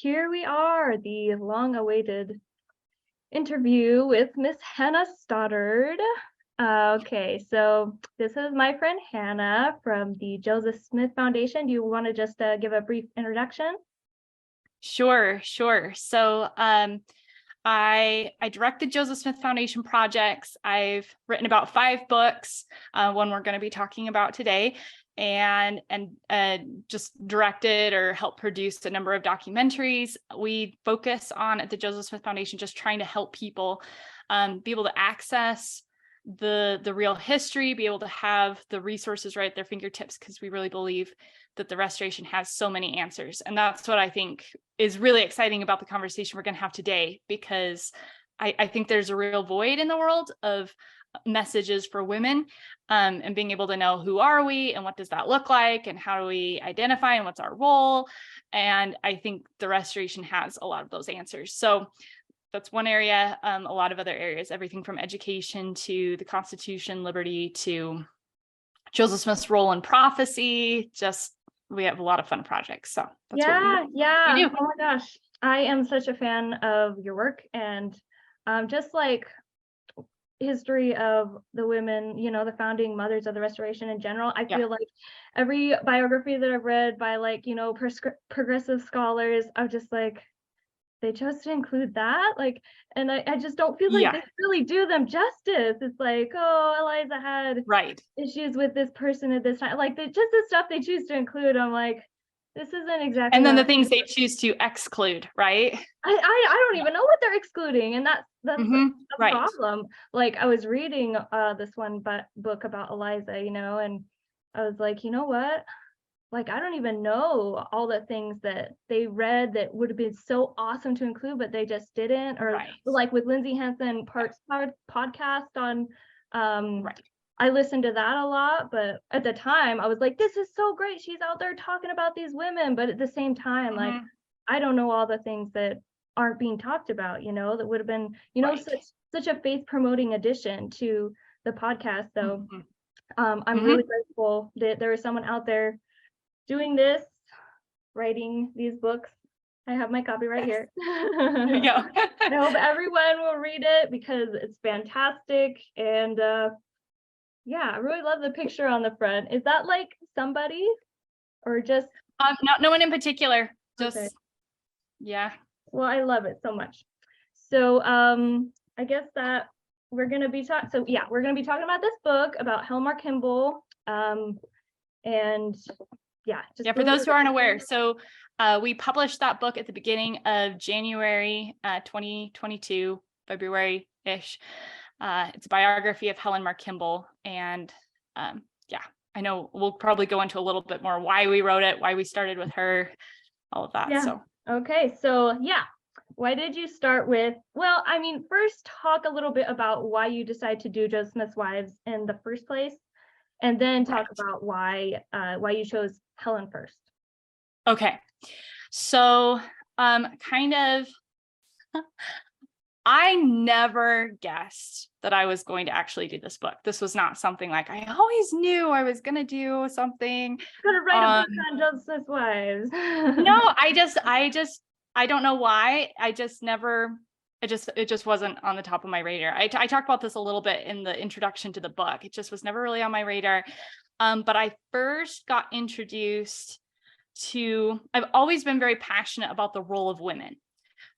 here we are, the long-awaited interview with Miss Hannah Stoddard. Okay, so this is my friend Hannah from the Joseph Smith Foundation. Do you want to just give a brief introduction? Sure. So I direct the Joseph Smith Foundation projects. I've written about 5 books, one we're going to be talking about today, and just directed or helped produce a number of documentaries. We focus on at the Joseph Smith Foundation just trying to help people be able to access the real history, be able to have the resources right at their fingertips, because we really believe that the restoration has so many answers. And that's what I think is really exciting about the conversation we're going to have today, because I think there's a real void in the world of messages for women, and being able to know who are we and what does that look like and how do we identify and what's our role. And I think the restoration has a lot of those answers. So that's one area. A lot of other areas, everything from education to the Constitution, liberty, to Joseph Smith's role in prophecy. Just, we have a lot of fun projects. So that's what we do. Oh my gosh, I am such a fan of your work, and just like history of the women, the founding mothers of the restoration in general. I feel like every biography that I've read by progressive scholars, I'm just like, they chose to include that, and I just don't feel like they really do them justice. It's like, oh, Eliza had issues with this person at this time, just the stuff they choose to include. I'm like, this isn't exactly. And then the things they choose to exclude, right? I don't even know what they're excluding, and that's the problem. I was reading this one book about Eliza, and I was like, you know what? I don't even know all the things that they read that would have been so awesome to include, but they just didn't. Or with Lindsay Hansen Park's podcast on, I listened to that a lot, but at the time I was like, this is so great. She's out there talking about these women. But at the same time, I don't know all the things that aren't being talked about, that would have been, such a faith promoting addition to the podcast. So I'm really grateful that there is someone out there doing this, writing these books. I have my copy right here. There you go. I hope everyone will read it because it's fantastic. And I really love the picture on the front. Is that somebody or just? No one in particular. Just, Well, I love it so much. So I guess that we're going to be talking. So we're going to be talking about this book about Helen Mar Kimball. For those who aren't aware, so we published that book at the beginning of January 2022, February-ish. It's a biography of Helen Mar Kimball, and I know we'll probably go into a little bit more why we wrote it, why we started with her, all of that. So why did you start with? Well, first talk a little bit about why you decided to do Joseph Smith's Wives in the first place, and then talk about why you chose Helen first. Okay, so I never guessed that I was going to actually do this book. This was not something I always knew I was going to do something. Gonna write a book on Joseph Smith's Wives. No, I don't know why. It just wasn't on the top of my radar. I talked about this a little bit in the introduction to the book. It just was never really on my radar. But I first got introduced to, I've always been very passionate about the role of women.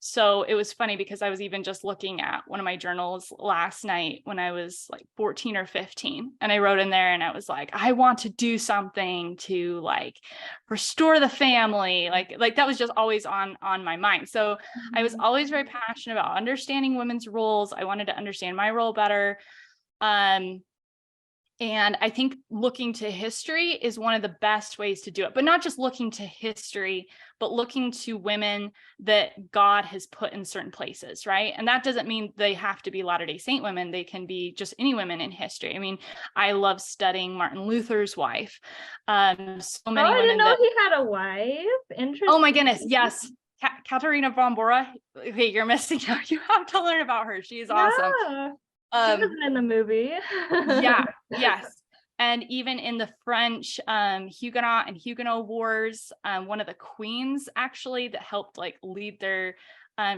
So it was funny because I was even just looking at one of my journals last night when I was 14 or 15. And I wrote in there and I was like, I want to do something to restore the family. That was just always on my mind. So I was always very passionate about understanding women's roles. I wanted to understand my role better. And I think looking to history is one of the best ways to do it, but not just looking to history, but looking to women that God has put in certain places, right? And that doesn't mean they have to be Latter-day Saint women. They can be just any women in history. I love studying Martin Luther's wife. So many I women didn't know he had a wife. Interesting. Oh my goodness, yes. Katarina von Bora. Okay, you're missing out. You have to learn about her. She is awesome. She wasn't in the movie. Yes. And even in the French Huguenot and Huguenot wars, one of the queens actually that helped like lead their,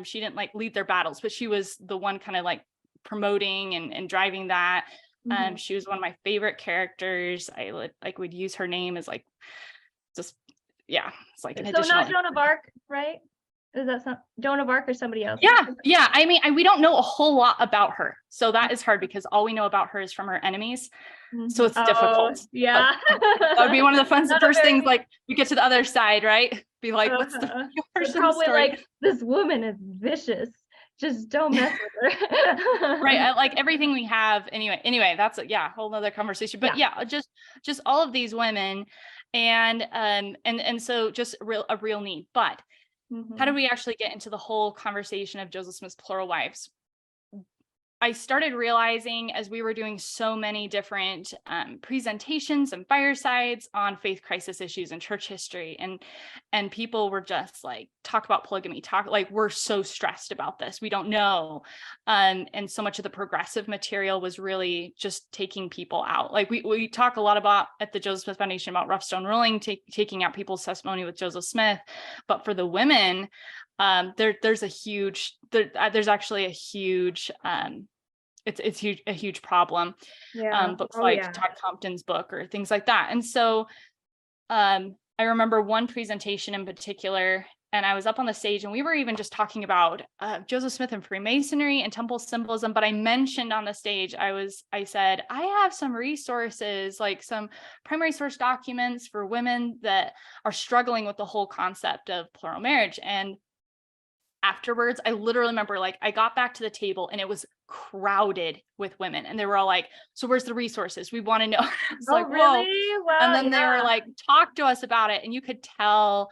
she didn't like lead their battles, but she was the one kind of like promoting and driving that. She was one of my favorite characters. I would use her name as like, just, yeah, it's like an additional. So not Joan of Arc, right? Is that Joan of Arc or somebody else? Yeah. I mean, we don't know a whole lot about her. So that is hard because all we know about her is from her enemies. So it's difficult. Yeah. That would be one of the first things, like we get to the other side, right? Be like, what's the probably story? Like, this woman is vicious. Just don't mess with her. Right. I like everything we have. Anyway, that's a whole nother conversation. But just all of these women and so just a real need. But how do we actually get into the whole conversation of Joseph Smith's Plural Wives? I started realizing as we were doing so many different presentations and firesides on faith crisis issues and church history, and people were just like, talk about polygamy, we're so stressed about this, we don't know. And so much of the progressive material was really just taking people out. Like we talk a lot about at the Joseph Smith Foundation about rough stone ruling, taking out people's testimony with Joseph Smith. But for the women, there's actually a huge it's huge, a huge problem. Books Todd Compton's book or things like that. And so I remember one presentation in particular, and I was up on the stage and we were even just talking about Joseph Smith and Freemasonry and temple symbolism. But I mentioned on the stage, I said, I have some resources, like some primary source documents for women that are struggling with the whole concept of plural marriage. And afterwards, I literally remember, like, I got back to the table and it was crowded with women, and they were all like, so where's the resources? We want to know. It's like, really? Wow. And then they were like, talk to us about it. And you could tell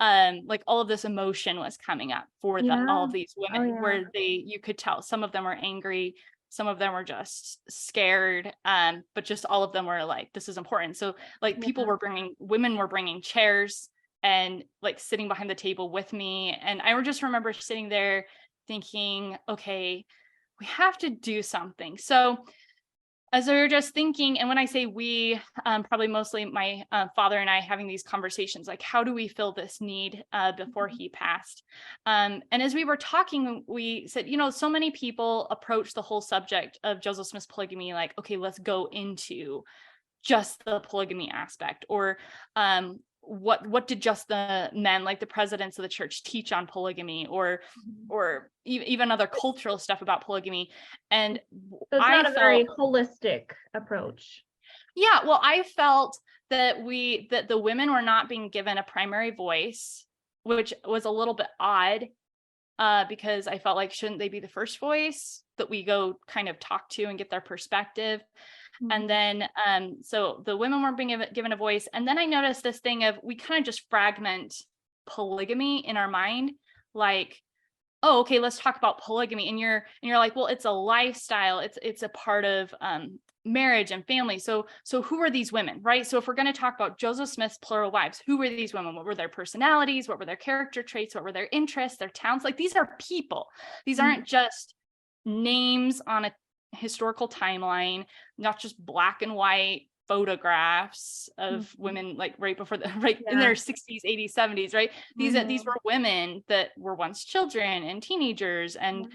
like all of this emotion was coming up for all of these women, where you could tell some of them were angry, some of them were just scared, but just all of them were like, this is important. So like women were bringing chairs and like sitting behind the table with me. And I just remember sitting there thinking, okay, we have to do something. So as we were just thinking, and when I say we, probably mostly my father and I having these conversations, like, how do we fill this need before he passed? And as we were talking, we said, so many people approach the whole subject of Joseph Smith's polygamy like, okay, let's go into just the polygamy aspect, or what did just the men, like the presidents of the church, teach on polygamy, or even other cultural stuff about polygamy. And so it's not a very holistic approach. Yeah, well, I felt that the women were not being given a primary voice, which was a little bit odd, because I felt like, shouldn't they be the first voice that we go kind of talk to and get their perspective? And then, so the women weren't being given a voice. And then I noticed this thing of, we kind of just fragment polygamy in our mind. Like, oh, okay, let's talk about polygamy. And you're like, well, it's a lifestyle. It's a part of marriage and family. So who are these women, right? So if we're going to talk about Joseph Smith's Plural Wives, who were these women? What were their personalities? What were their character traits? What were their interests, their talents? Like, these are people. These aren't just names on a historical timeline, not just black and white photographs of women, like right before in their 60s, 80s, 70s, right? These were women that were once children and teenagers, and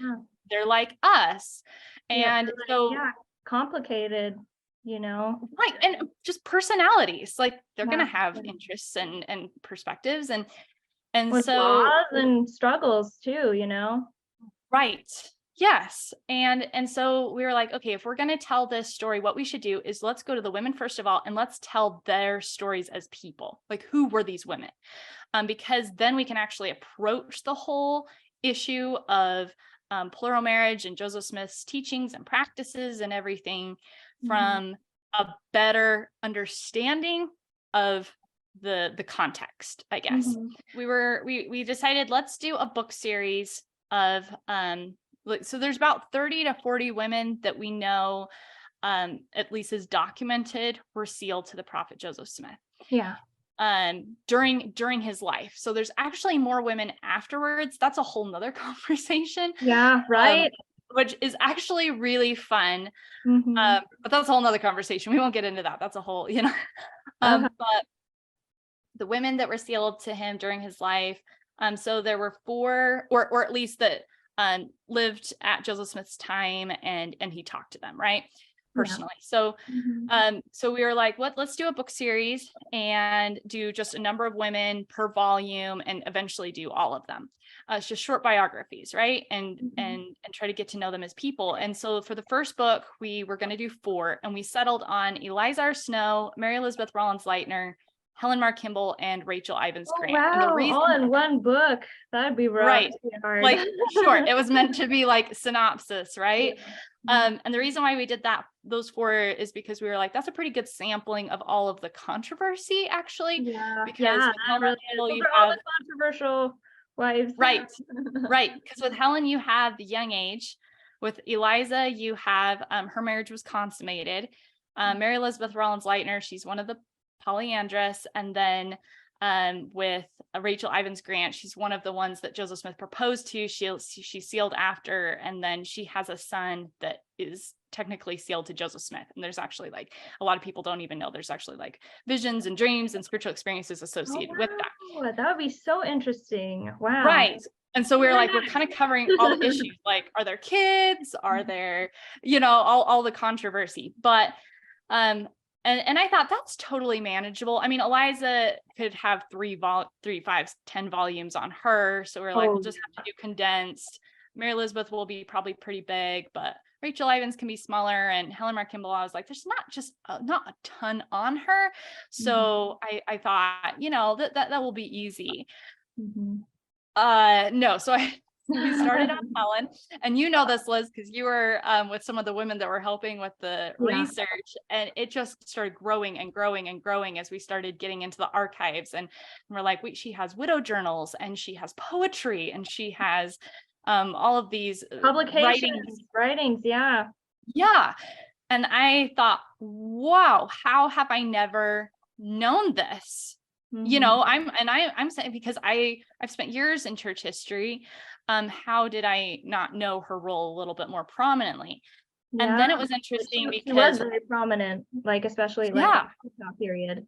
they're like us. And so complicated, right, and just personalities, like they're gonna have interests and perspectives, and with so flaws and struggles too, right. Yes. And so we were like, okay, if we're going to tell this story, what we should do is let's go to the women first of all, and let's tell their stories as people. Like, who were these women? Because then we can actually approach the whole issue of plural marriage and Joseph Smith's teachings and practices and everything from a better understanding of the context, I guess. We decided, let's do a book series of so there's about 30 to 40 women that we know, at least is documented, were sealed to the prophet Joseph Smith. Yeah. During his life. So there's actually more women afterwards. That's a whole nother conversation. Yeah, right. which is actually really fun. Mhm. But that's a whole nother conversation. We won't get into that. That's a whole, Uh-huh. but the women that were sealed to him during his life. So there were four, or at least that lived at Joseph Smith's time, and he talked to them, right? Yeah. Personally. So Mhm. so we were like, let's do a book series and do just a number of women per volume and eventually do all of them. It's just short biographies, right? And Mhm. try to get to know them as people. And so for the first book, we were going to do 4, and we settled on Eliza R. Snow, Mary Elizabeth Rollins Leitner, Helen Mar Kimball, and Rachel Ivans Oh, Grant. And the wow. reason, All in one book. That'd be rough. right, That'd be hard. like short, it was meant to be like synopsis, right? Yeah. Mhm. And the reason why we did those 4 is because we were like, that's a pretty good sampling of all of the controversy, actually, Yeah. because Yeah, with that Helen Mar really is. Kimball, Those you are all have, the controversial wives. right, right, because with Helen, you have the young age. With Eliza, you have her marriage was consummated. Mary Elizabeth Rollins Leitner, she's one of the polyandrous, and then with Rachel Ivans Grant, she's one of the ones that Joseph Smith proposed to. She's sealed after, and then she has a son that is technically sealed to Joseph Smith. And there's actually, like, a lot of people don't even know there's actually like visions and dreams and spiritual experiences Oh, associated with that. wow. That would be so interesting. Wow. Right. And so we were Really like, we're kind of covering all the nice. issues. Like, are there kids? Are there, all the controversy? But and I thought that's totally manageable. I mean, Eliza could have 3, 5, 10 volumes on her. So we're like, we'll Oh, just have to do condensed. Mary Elizabeth will be probably pretty big, but Rachel Ivans can be smaller. And Helen Mar Kimball, I was like, there's not a ton on her. mhm, So I thought, that will be easy. mhm. No, so we started on Helen, and this, Liz, because you were with some of the women that were helping with the Yeah. research, and it just started growing and growing and growing as we started getting into the archives, and we're like, wait, she has widow journals, and she has poetry, and she has all of these Writings, yeah. yeah. And I thought, wow, how have I never known this? Mhm. I'm saying, because I've spent years in church history. How did I not know her role a little bit more prominently? And Yeah. then it was But interesting she was because, very prominent, like especially like yeah, that period.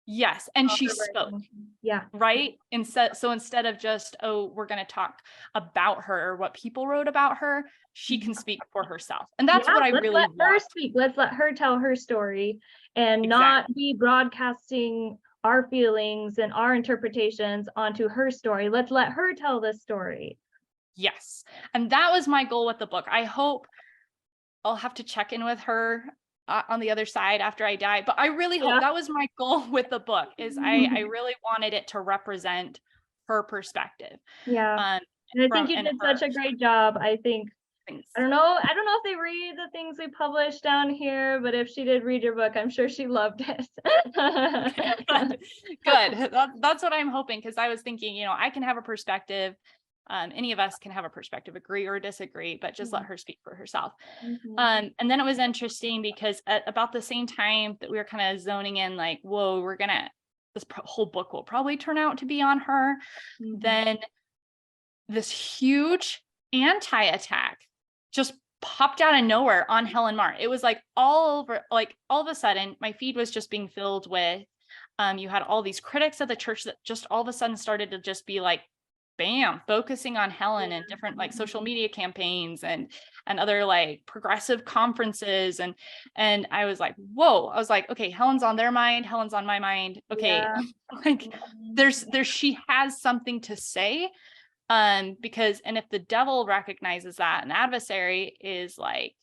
yes, and All she her spoke. writings. Yeah. Right. Instead of just, oh, we're going to talk about her or what people wrote about her, she can Mhm. speak for herself. And that's Yeah, what I let's really let her want. speak. Let's let her tell her story and not Exactly. be broadcasting our feelings and our interpretations onto her story. Let's let her tell this story. Yes. And that was my goal with the book. I hope I'll have to check in with her on the other side after I die. But I really hope Yeah. that was my goal with the book, is I really wanted it to represent her perspective. Yeah. Um, And I think from you and did her such a great job. I think things. I don't know if they read the things we published down here, but if she did read your book, I'm sure she loved it. Good. That's what I'm hoping, because I was thinking, I can have a perspective. Any of us can have a perspective, agree or disagree, but just let her speak for herself. Mhm. And then it was interesting because at about the same time that we were kind of zoning in, like, whoa, this whole book will probably turn out to be on her. Mhm. Then this huge anti-attack just popped out of nowhere on Helen Mar. It was like all over, like all of a sudden my feed was just being filled with, you had all these critics of the church that just all of a sudden started to just be like, bam, focusing on Helen and different like social media campaigns and other like progressive conferences. And I was like, whoa, I was like, okay, Helen's on their mind, Helen's on my mind. Okay. Yeah. Like Mhm. she has something to say. Because, and if the devil recognizes that an adversary is like,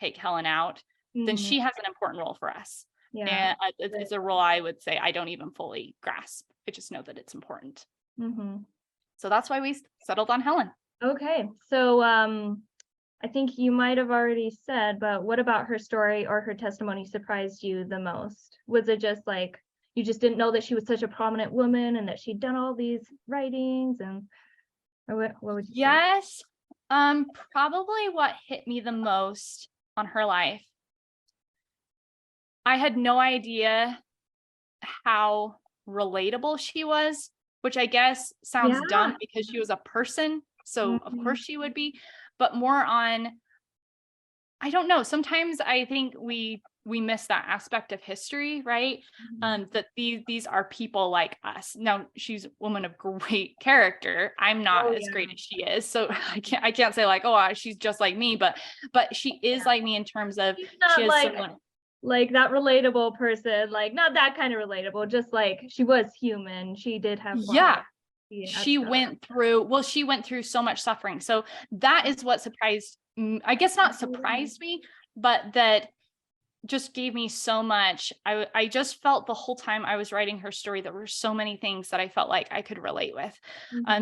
take Helen out, then Mhm. she has an important role for us. Yeah. And it's a role I would say I don't even fully grasp. I just know that it's important. Mhm. So that's why we settled on Helen. Okay. So I think you might have already said, but what about her story or her testimony surprised you the most? Was it just like you just didn't know that she was such a prominent woman and that she'd done all these writings, and or what would you say? Yes. Probably what hit me the most on her life. I had no idea how relatable she was, which I guess sounds Yeah. dumb because she was a person. So of Mhm. course she would be. but more on, I don't know, sometimes I think we miss that aspect of history, right? That these are people like us. Now, she's a woman of great character. I'm not as great as she is, so I can't say like, oh, she's just like me, but she is like me in terms of she's not she is like someone like that relatable person, like not that kind of relatable, just like she was human. She did have flaws. She went through so much suffering. So that is what surprised, I guess not surprised me, but that just gave me so much. I just felt the whole time I was writing her story, there were so many things that I felt like I could relate with.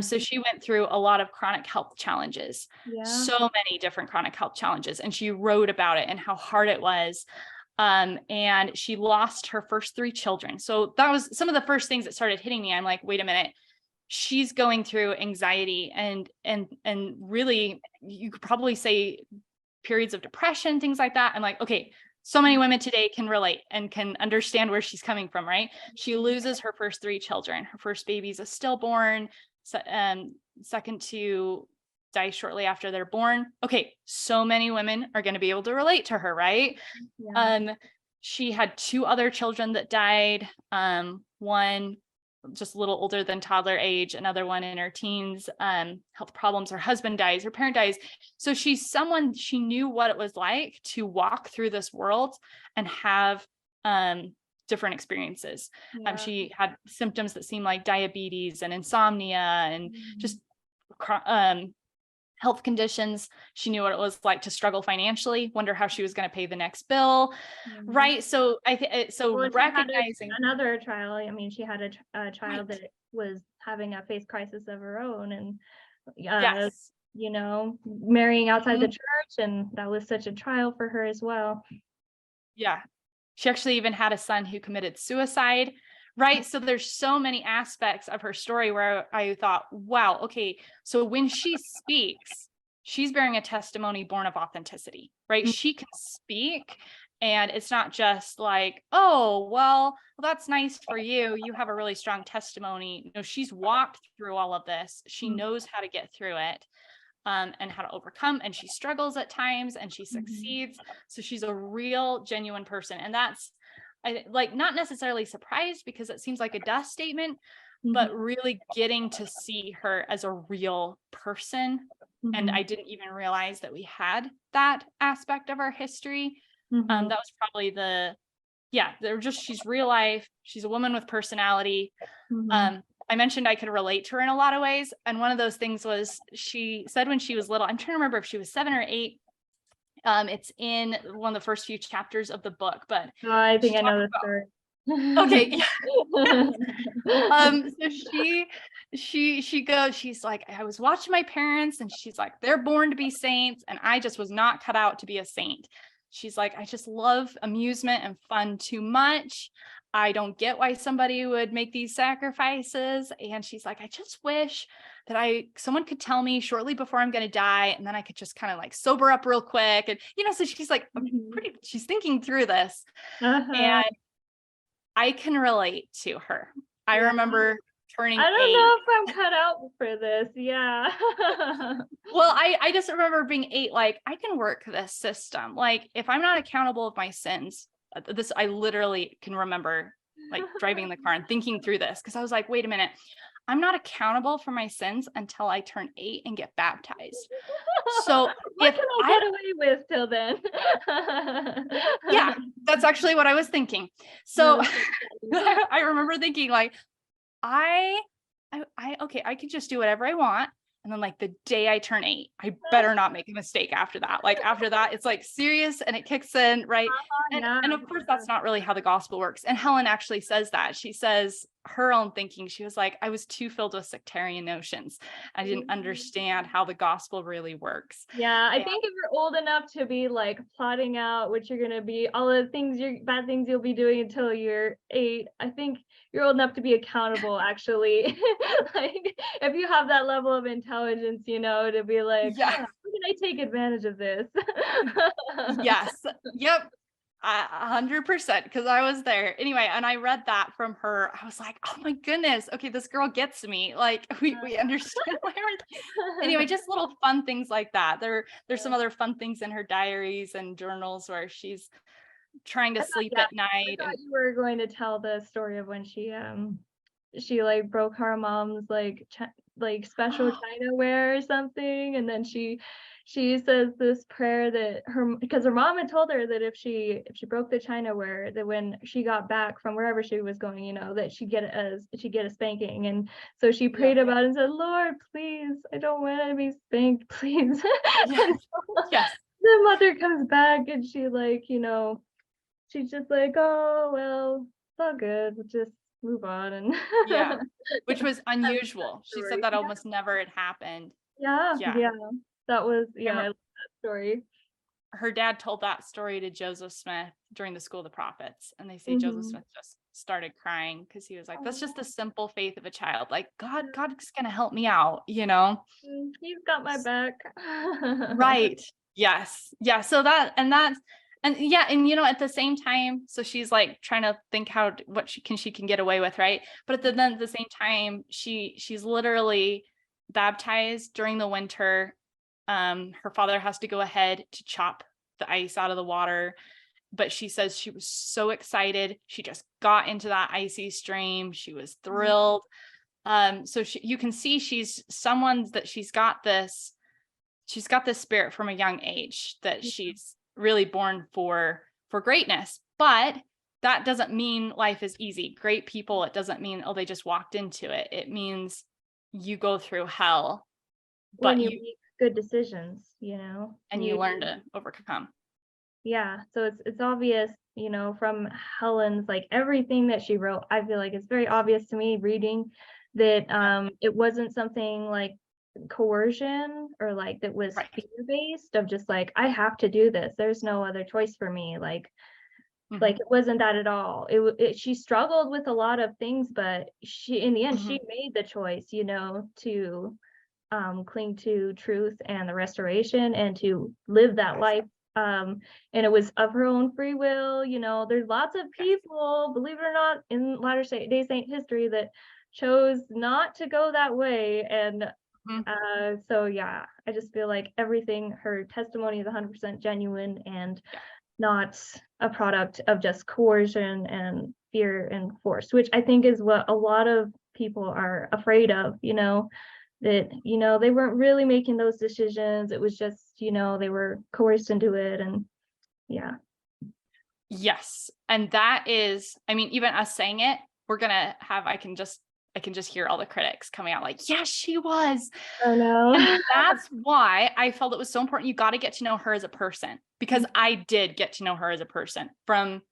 So she went through a lot of chronic health challenges, so many different chronic health challenges, and she wrote about it and how hard it was. And she lost her first 3 children. So that was some of the first things that started hitting me. I'm like, wait a minute, she's going through anxiety and really, you could probably say periods of depression, things like that. I'm like, okay, so many women today can relate and can understand where she's coming from, right? She loses her first 3 children. Her first baby's a stillborn, second 2 die shortly after they're born. Okay, so many women are going to be able to relate to her, right? She had 2 other children that died. One just a little older than toddler age, another one in her teens, health problems. Her husband dies, her parent dies. So she's someone, she knew what it was like to walk through this world and have different experiences. She had symptoms that seemed like diabetes and insomnia and just health conditions. She knew what it was like to struggle financially, wonder how she was going to pay the next bill, right? So recognizing another trial. I mean, she had a child that was having a faith crisis of her own, and you know, marrying outside the church, and that was such a trial for her as well. Yeah, she actually even had a son who committed suicide. Right. So there's so many aspects of her story where I thought, wow, okay. So when she speaks, she's bearing a testimony born of authenticity, right? She can speak, and it's not just like, oh, well, that's nice for you. You have a really strong testimony. No, she's walked through all of this. She knows how to get through it. And how to overcome, and she struggles at times and she succeeds. So she's a real, genuine person. And that's, not necessarily surprised because it seems like a death statement, but really getting to see her as a real person. And I didn't even realize that we had that aspect of our history. That was probably she's real life. She's a woman with personality. I mentioned I could relate to her in a lot of ways. And one of those things was, she said when she was little, I'm trying to remember if she was 7 or 8. It's in one of the first few chapters of the book, but I think I know the story. Okay. So she goes, she's like, I was watching my parents, and she's like, they're born to be saints, and I just was not cut out to be a saint. She's like, I just love amusement and fun too much. I don't get why somebody would make these sacrifices. And she's like, I just wish that someone could tell me shortly before I'm going to die, and then I could just kind of like sober up real quick. And, so she's like, she's thinking through this. And I can relate to her. I remember turning 8. I don't know if I'm cut out for this. Yeah. Well, I just remember being 8, like, I can work this system. Like, if I'm not accountable of my sins, I literally can remember like driving in the car and thinking through this, because I was like, wait a minute, I'm not accountable for my sins until I turn 8 and get baptized. So what can I get away with till then? Yeah, that's actually what I was thinking. So I remember thinking like, I could just do whatever I want. And then like the day I turn 8, I better not make a mistake after that. Like after that, it's like serious and it kicks in, right? And of course, that's not really how the gospel works. And Helen actually says that. She says her own thinking. She was like, I was too filled with sectarian notions. I didn't understand how the gospel really works. Yeah, I think if you're old enough to be like plotting out what you're gonna be, all the things bad things you'll be doing until you're 8, I think you're old enough to be accountable, actually. Like if you have that level of intelligence, to be like, how can I take advantage of this? Yes. Yep. 100%, because I was there. Anyway, and I read that from her. I was like, oh my goodness. Okay, this girl gets me. Like we understand why anyway, just little fun things like that. There's some other fun things in her diaries and journals where she's trying to sleep at I night. thought you were going to tell the story of when she like broke her mom's like like special chinaware or something, and then she says this prayer that because her mom had told her that if she broke the chinaware, that when she got back from wherever she was going, you know, that she'd get a spanking. And so she prayed about it and said, Lord, please, I don't want to be spanked, please. Yes. Yes. The mother comes back and she like, you know, she's just like, oh well, it's all good, we'll just move on. And yeah, which was unusual. She said that almost never had happened. Yeah. That was I love that story. Her dad told that story to Joseph Smith during the School of the Prophets, and they say Joseph Smith just started crying because he was like, that's just the simple faith of a child. Like God's gonna help me out, you know. He's got my back. Right. Yes. Yeah. So and you know, at the same time, so she's like trying to think what she can get away with, right? But then at the same time, she's literally baptized during the winter. Her father has to go ahead to chop the ice out of the water, but she says she was so excited. She just got into that icy stream. She was thrilled. So you can see she's someone that she's got this spirit from a young age, that she's really born for greatness. But that doesn't mean life is easy. Great people, it doesn't mean, oh, they just walked into it. It means you go through hell, but you make good decisions, you know, and you learn to overcome. Yeah, so it's obvious, you know, from Helen's, like everything that she wrote, I feel like it's very obvious to me reading that it wasn't something like coercion or like that was fear-based of just like, I have to do this, there's no other choice for me. Like it wasn't that at all. She struggled with a lot of things, but she in the end she made the choice, you know, to cling to truth and the restoration and to live that life. And it was of her own free will. You know, there's lots of people, believe it or not, in Latter-day Saint history that chose not to go that way. And so yeah, I just feel like everything, her testimony is 100% genuine and not a product of just coercion and fear and force, which I think is what a lot of people are afraid of, you know, that, you know, they weren't really making those decisions. It was just, you know, they were coerced into it. And yeah. Yes. And that is, I mean, even us saying it, we're going to have, I can just hear all the critics coming out like, yes, she was. Oh no. And that's why I felt it was so important. You got to get to know her as a person, because I did get to know her as a person from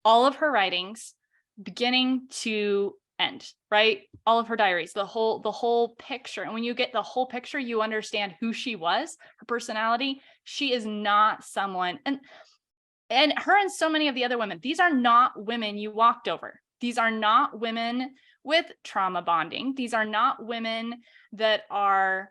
all of her writings, beginning to end, right? All of her diaries, the whole picture. And when you get the whole picture, you understand who she was, her personality. She is not someone, and her and so many of the other women, these are not women you walked over. These are not women with trauma bonding. These are not women that are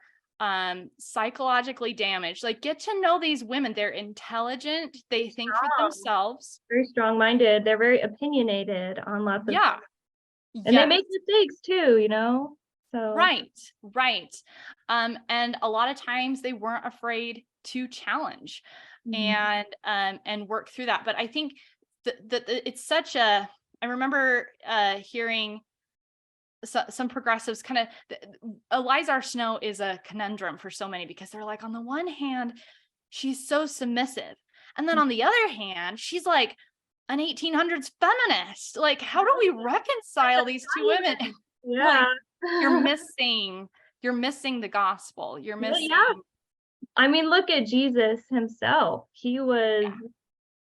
psychologically damaged. Like, get to know these women. They're intelligent. They think for themselves. Very strong-minded. They're very opinionated on lots of things. And they make mistakes too, you know. So right. And a lot of times they weren't afraid to challenge and work through that. But I think that it's such a, I remember hearing some progressives kind of, Eliza R. Snow is a conundrum for so many, because they're like, on the one hand, she's so submissive, and then on the other hand, she's like an 1800s feminist. Like, how do we reconcile these two women? Yeah. Like, you're missing the gospel. You're missing. Yeah. I mean, look at Jesus himself. He was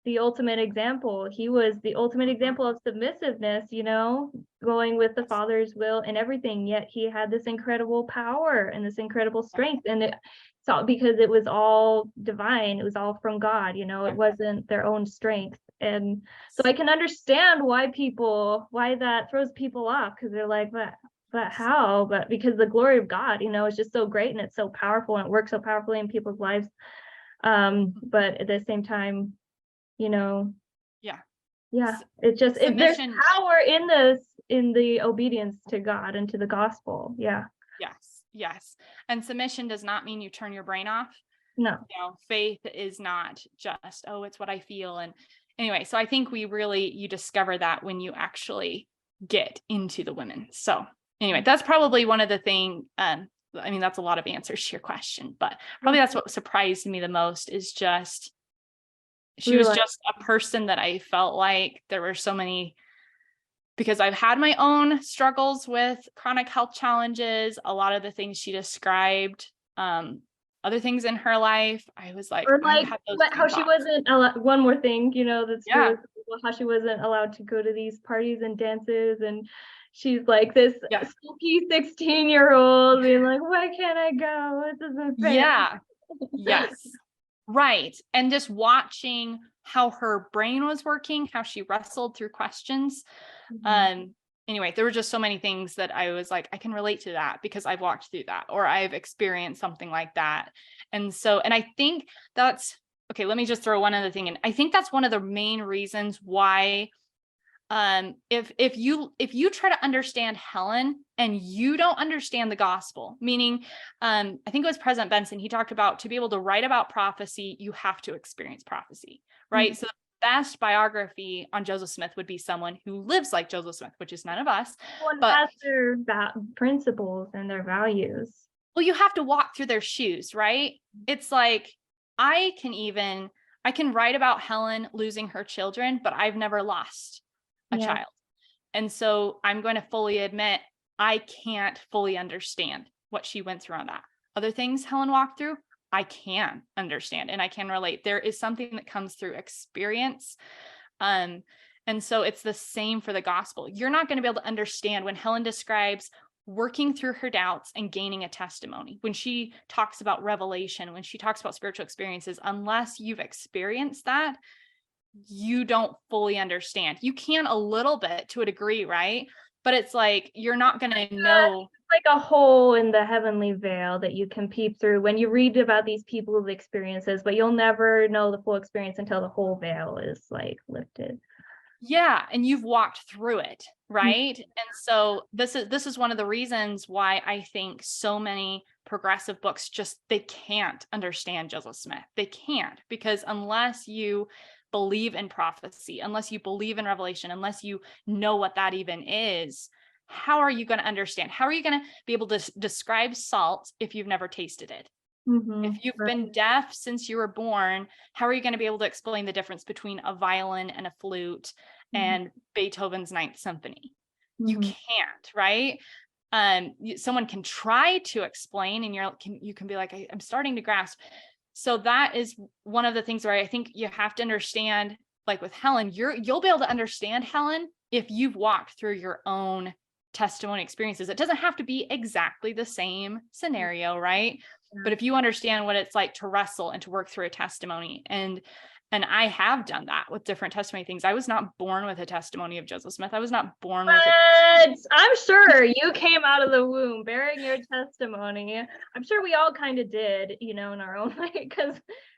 the ultimate example. He was the ultimate example of submissiveness, you know, going with the Father's will and everything. Yet he had this incredible power and this incredible strength. And it's all because it was all divine. It was all from God, you know, it wasn't their own strength. And so I can understand why that throws people off, because they're like, but how? But because the glory of God, you know, is just so great and it's so powerful and it works so powerfully in people's lives. But at the same time, you know, Yeah, it just there's power in the obedience to God and to the gospel. Yeah. Yes. And submission does not mean you turn your brain off. No. Faith is not just, oh, it's what I feel. And anyway, so I think you discover that when you actually get into the women. So anyway, that's probably one of the things, that's a lot of answers to your question, but probably that's what surprised me the most is just, she was just a person that I felt like there were so many, because I've had my own struggles with chronic health challenges, a lot of the things she described, other things in her life, I was like, or like how she wasn't one more thing, that's really cool, how she wasn't allowed to go to these parties and dances, and she's like this sulky 16-year-old being like, why can't I go? It doesn't fit. Yes. Right. And just watching how her brain was working, how she wrestled through questions. Anyway, there were just so many things that I was like, I can relate to that because I've walked through that, or I've experienced something like that. And I think that's, okay, let me just throw one other thing in. I think that's one of the main reasons why, if you try to understand Helen and you don't understand the gospel, meaning, I think it was President Benson, he talked about, to be able to write about prophecy, you have to experience prophecy, right? Mm-hmm. So best biography on Joseph Smith would be someone who lives like Joseph Smith, which is none of us. But has their principles and their values. Well, you have to walk through their shoes, right? It's like, I can write about Helen losing her children, but I've never lost a child. And so I'm going to fully admit, I can't fully understand what she went through on that. Other things Helen walked through, I can understand and I can relate. There is something that comes through experience. And so it's the same for the gospel. You're not going to be able to understand when Helen describes working through her doubts and gaining a testimony. When she talks about revelation, when she talks about spiritual experiences, unless you've experienced that, you don't fully understand. You can a little bit to a degree, right? But it's like, you're not going to know. Like a hole in the heavenly veil that you can peep through when you read about these people's experiences, but you'll never know the full experience until the whole veil is like lifted. Yeah. And you've walked through it. Right. Mm-hmm. And so this is one of the reasons why I think so many progressive books they can't understand Joseph Smith. They can't, because unless you believe in prophecy, unless you believe in revelation, unless you know what that even is, how are you going to understand? How are you going to be able to describe salt if you've never tasted it? Mm-hmm. If you've been deaf since you were born, how are you going to be able to explain the difference between a violin and a flute and Beethoven's Ninth Symphony? You can't, right? Someone can try to explain, and you can be like, I'm starting to grasp. So that is one of the things where I think you have to understand, like with Helen, you'll be able to understand Helen if you've walked through your own testimony experiences. It doesn't have to be exactly the same scenario, right? But if you understand what it's like to wrestle and to work through a testimony, and I have done that with different testimony things. I was not born with a testimony of Joseph Smith. I was not born with it. I'm sure you came out of the womb bearing your testimony. I'm sure we all kind of did, in our own way, because,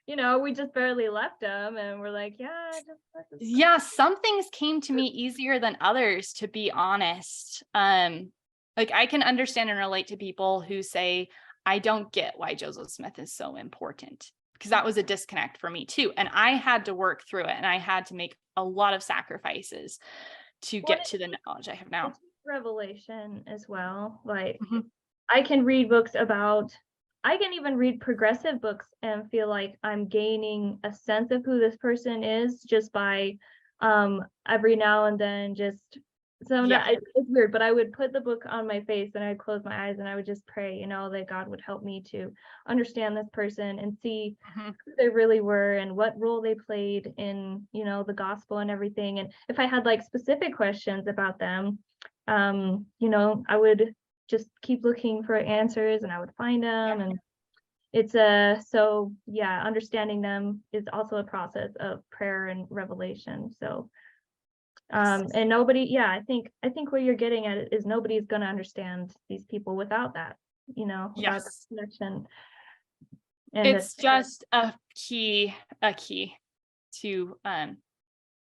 we just barely left them and we're like, some things came to me easier than others, to be honest. Like I can understand and relate to people who say, I don't get why Joseph Smith is so important, because that was a disconnect for me too. And I had to work through it, and I had to make a lot of sacrifices to get to the knowledge I have now. Revelation as well. Like I can read books I can even read progressive books and feel like I'm gaining a sense of who this person is just by every now and then it's weird, but I would put the book on my face and I'd close my eyes and I would just pray, that God would help me to understand this person and see who they really were and what role they played in, the gospel and everything. And if I had like specific questions about them, I would just keep looking for answers and I would find them. And it's understanding them is also a process of prayer and revelation. So and nobody, I think what you're getting at is nobody's going to understand these people without that, without that connection. And it's just a key to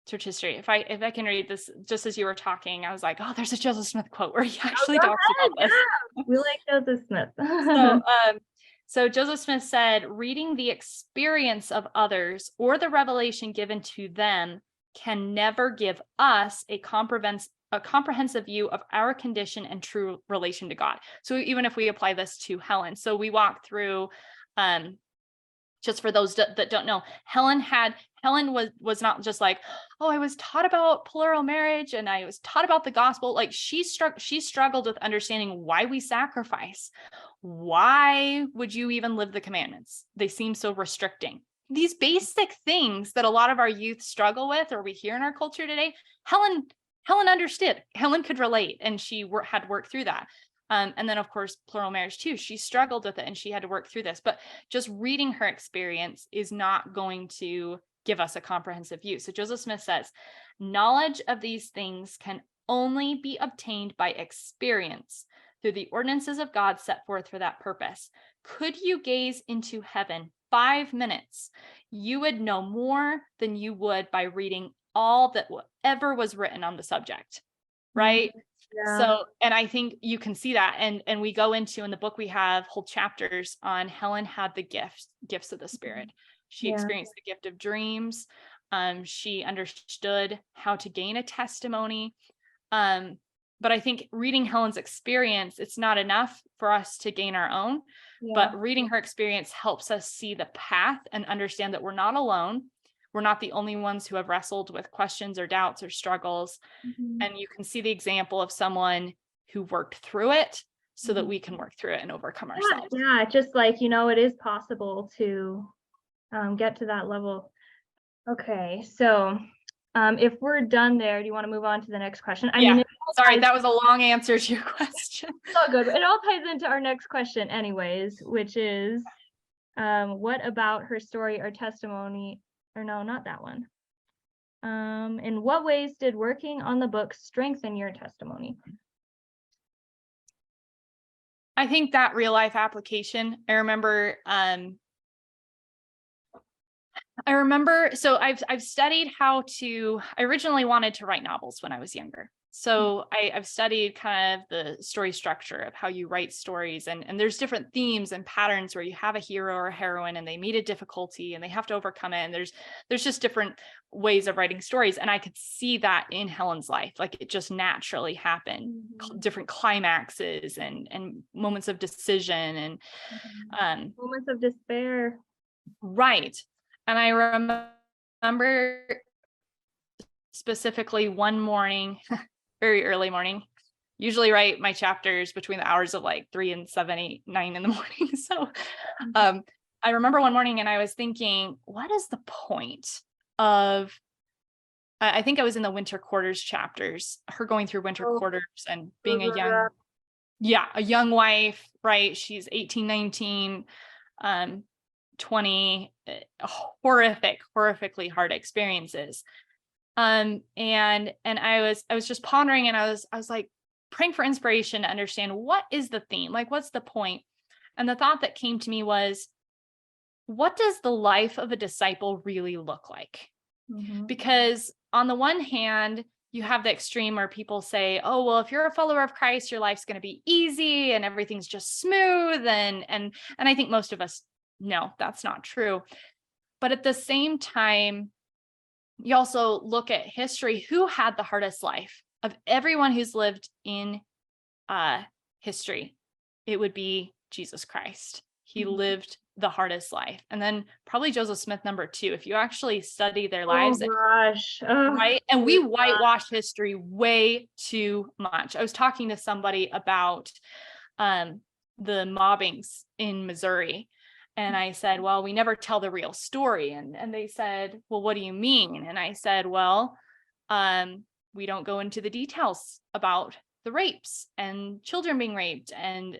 church history. If I can read this, just as you were talking, I was like, oh, there's a Joseph Smith quote where he actually go talks ahead. about this. Yeah. We like Joseph Smith. So Joseph Smith said, reading the experience of others or the revelation given to them can never give us a comprehensive view of our condition and true relation to God. So even if we apply this to Helen, so we walk through, just for those that don't know, Helen was not just like, oh, I was taught about plural marriage and I was taught about the gospel. Like she struggled with understanding why we sacrifice. Why would you even live the commandments? They seem so restricting. These basic things that a lot of our youth struggle with, or we hear in our culture today, Helen understood. Helen could relate, and she had worked through that. And then, of course, plural marriage too. She struggled with it, and she had to work through this. But just reading her experience is not going to give us a comprehensive view. So Joseph Smith says, knowledge of these things can only be obtained by experience through the ordinances of God set forth for that purpose. Could you gaze into heaven 5 minutes, you would know more than you would by reading all that ever was written on the subject, right? Yeah. So, and I think you can see that. And we go into, in the book, we have whole chapters on Helen had the gifts of the Spirit. She experienced the gift of dreams. She understood how to gain a testimony. But I think reading Helen's experience, it's not enough for us to gain our own, but reading her experience helps us see the path and understand that we're not alone. We're not the only ones who have wrestled with questions or doubts or struggles. And you can see the example of someone who worked through it so that we can work through it and overcome ourselves. Yeah, just like, it is possible to get to that level. Okay, so if we're done there, do you want to move on to the next question? I mean, sorry, that was a long answer to your question. It's all good. It all ties into our next question anyways, which is, what about her story or testimony, or no, not that one. In what ways did working on the book strengthen your testimony? I think that real life application, I remember, so I've studied how to, I originally wanted to write novels when I was younger. So I've studied kind of the story structure of how you write stories, and there's different themes and patterns where you have a hero or a heroine and they meet a difficulty and they have to overcome it. And there's just different ways of writing stories. And I could see that in Helen's life, like it just naturally happened, different climaxes and moments of decision and moments of despair. Right. And I remember specifically one morning, very early morning, usually write my chapters between the hours of like 3 and 7, 8, 9 in the morning. So I remember one morning and I was thinking, what is the point of, I think I was in the winter quarters chapters, her going through winter quarters and being a young wife, right? She's 18, 19, 20, horrifically hard experiences. And I was just pondering, and I was like praying for inspiration to understand, what is the theme? Like, what's the point? And the thought that came to me was, what does the life of a disciple really look like? Because on the one hand, you have the extreme where people say, oh, well, if you're a follower of Christ, your life's going to be easy and everything's just smooth. And I think most of us know that's not true. But at the same time, you also look at history. Who had the hardest life? Of everyone who's lived in history, it would be Jesus Christ. He lived the hardest life. And then probably Joseph Smith, number 2, if you actually study their lives. Oh gosh. Right. And we whitewash history way too much. I was talking to somebody about the mobbings in Missouri. And I said, well, we never tell the real story. And they said, well, what do you mean? And I said, well, we don't go into the details about the rapes and children being raped and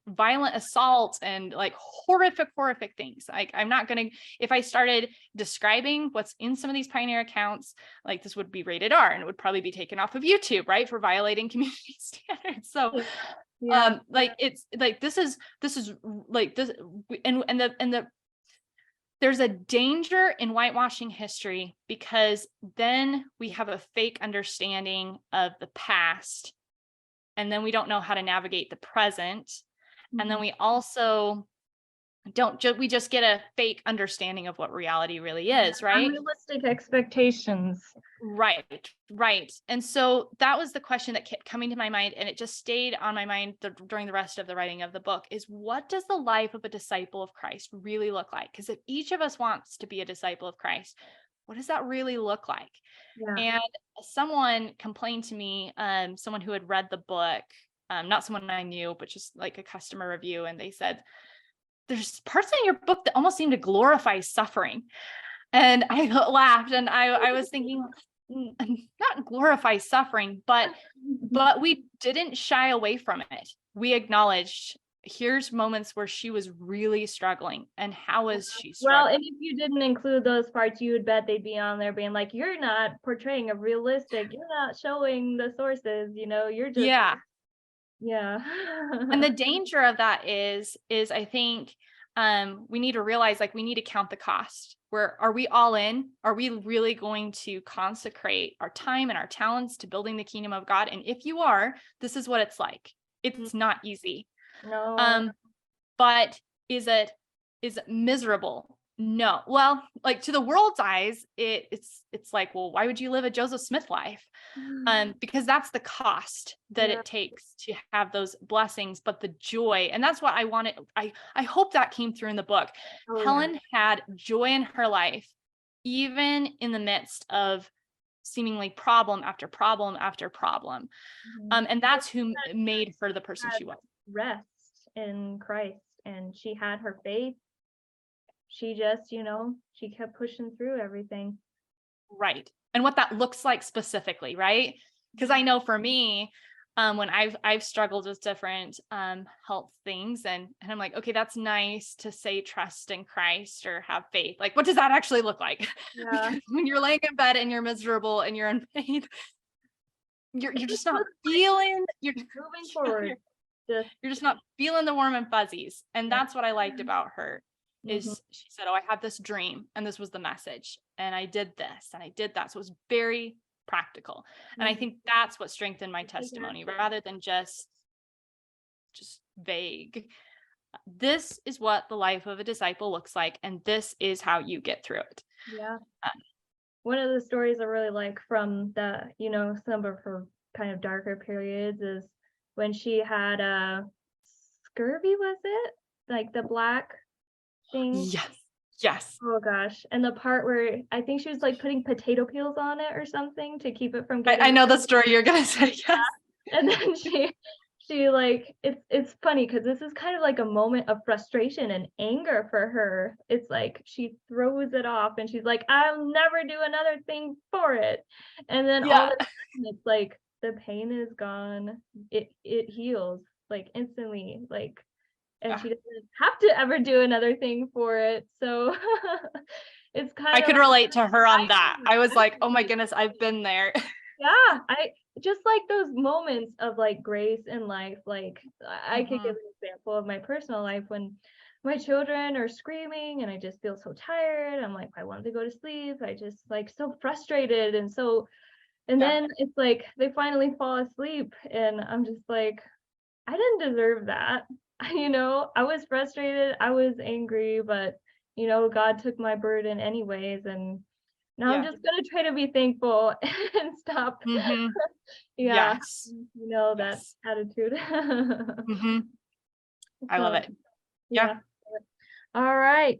violent assault and like horrific things. Like, I'm not going to, if I started describing what's in some of these pioneer accounts, like this would be rated R and it would probably be taken off of YouTube, right? For violating community standards. So like, it's like, this is like this, and the there's a danger in whitewashing history, because then we have a fake understanding of the past, and then we don't know how to navigate the present. And then we also we just get a fake understanding of what reality really is, right? Unrealistic expectations. Right. And so that was the question that kept coming to my mind, and it just stayed on my mind during the rest of the writing of the book, is what does the life of a disciple of Christ really look like? Because if each of us wants to be a disciple of Christ, what does that really look like? Yeah. And someone complained to me, someone who had read the book, not someone I knew, but just like a customer review, and they said, there's parts in your book that almost seem to glorify suffering. And I laughed, and I was thinking, not glorify suffering, but we didn't shy away from it. We acknowledged, here's moments where she was really struggling, and how is she struggling? Well, and if you didn't include those parts, you would bet they'd be on there being like, you're not portraying a realistic, you're not showing the sources, you're just yeah. And the danger of that is I think we need to realize, like, we need to count the cost. Where are we all in? Are we really going to consecrate our time and our talents to building the kingdom of God? And if you are, this is what it's like. It's not easy. No. But is it miserable? No. Well, like, to the world's eyes, it's like, well, why would you live a Joseph Smith life? Because that's the cost that it takes to have those blessings, but the joy. And that's what I wanted. I hope that came through in the book. Helen had joy in her life, even in the midst of seemingly problem after problem after problem. And that's who made her the person she was. Rest in Christ, and she had her faith. She just, she kept pushing through everything. Right. And what that looks like specifically, right? Because I know for me, when I've struggled with different health things, and I'm like, okay, that's nice to say trust in Christ or have faith. Like, what does that actually look like? Yeah. Because when you're laying in bed and you're miserable and you're in pain, you're just not feeling, you're moving forward. You're just not feeling the warm and fuzzies. And that's what I liked about her. Is she said, oh, I had this dream, and this was the message, and I did this and I did that. So it was very practical. And I think that's what strengthened my testimony, rather than just vague. This is what the life of a disciple looks like, and this is how you get through it. Yeah. One of the stories I really like from the, some of her kind of darker periods is when she had scurvy, was it? Like the black thing? Yes. Oh gosh. And the part where I think she was like putting potato peels on it or something to keep it from getting I know the story you're gonna say. Yes. And then she like, it's funny because this is kind of like a moment of frustration and anger for her. It's like she throws it off and she's like, I'll never do another thing for it. And then all of a sudden it's like the pain is gone. It heals like instantly, like, and she doesn't have to ever do another thing for it. So it's kind of, I could relate to her on that. I was like, oh my goodness, I've been there. Yeah, I just like those moments of like grace in life. Like I could give an example of my personal life when my children are screaming and I just feel so tired. I'm like, I want to go to sleep. I just like so frustrated and then it's like they finally fall asleep and I'm just like, I didn't deserve that. I was frustrated, I was angry, but God took my burden anyways, and now I'm just gonna try to be thankful and stop. Yes. That attitude. I love it. Yeah. All right.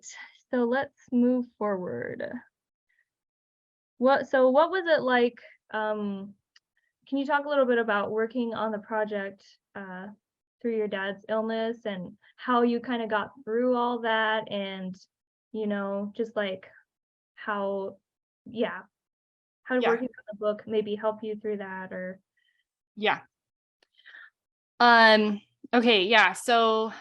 So let's move forward. What was it like? Can you talk a little bit about working on the project through your dad's illness and how you kind of got through all that, and just like how working on the book maybe help you through that, or okay, so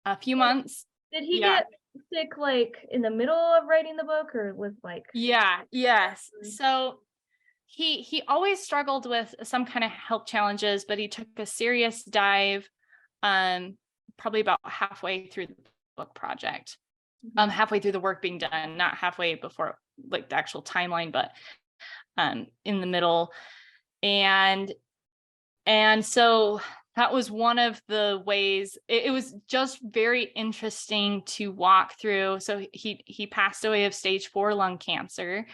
a few months. Did he get sick like in the middle of writing the book, or was like yes. So he always struggled with some kind of health challenges, but he took a serious dive probably about halfway through the book project. halfway through the work being done, not halfway before like the actual timeline, but in the middle. And so that was one of the ways. It was just very interesting to walk through. So he passed away of stage 4 lung cancer,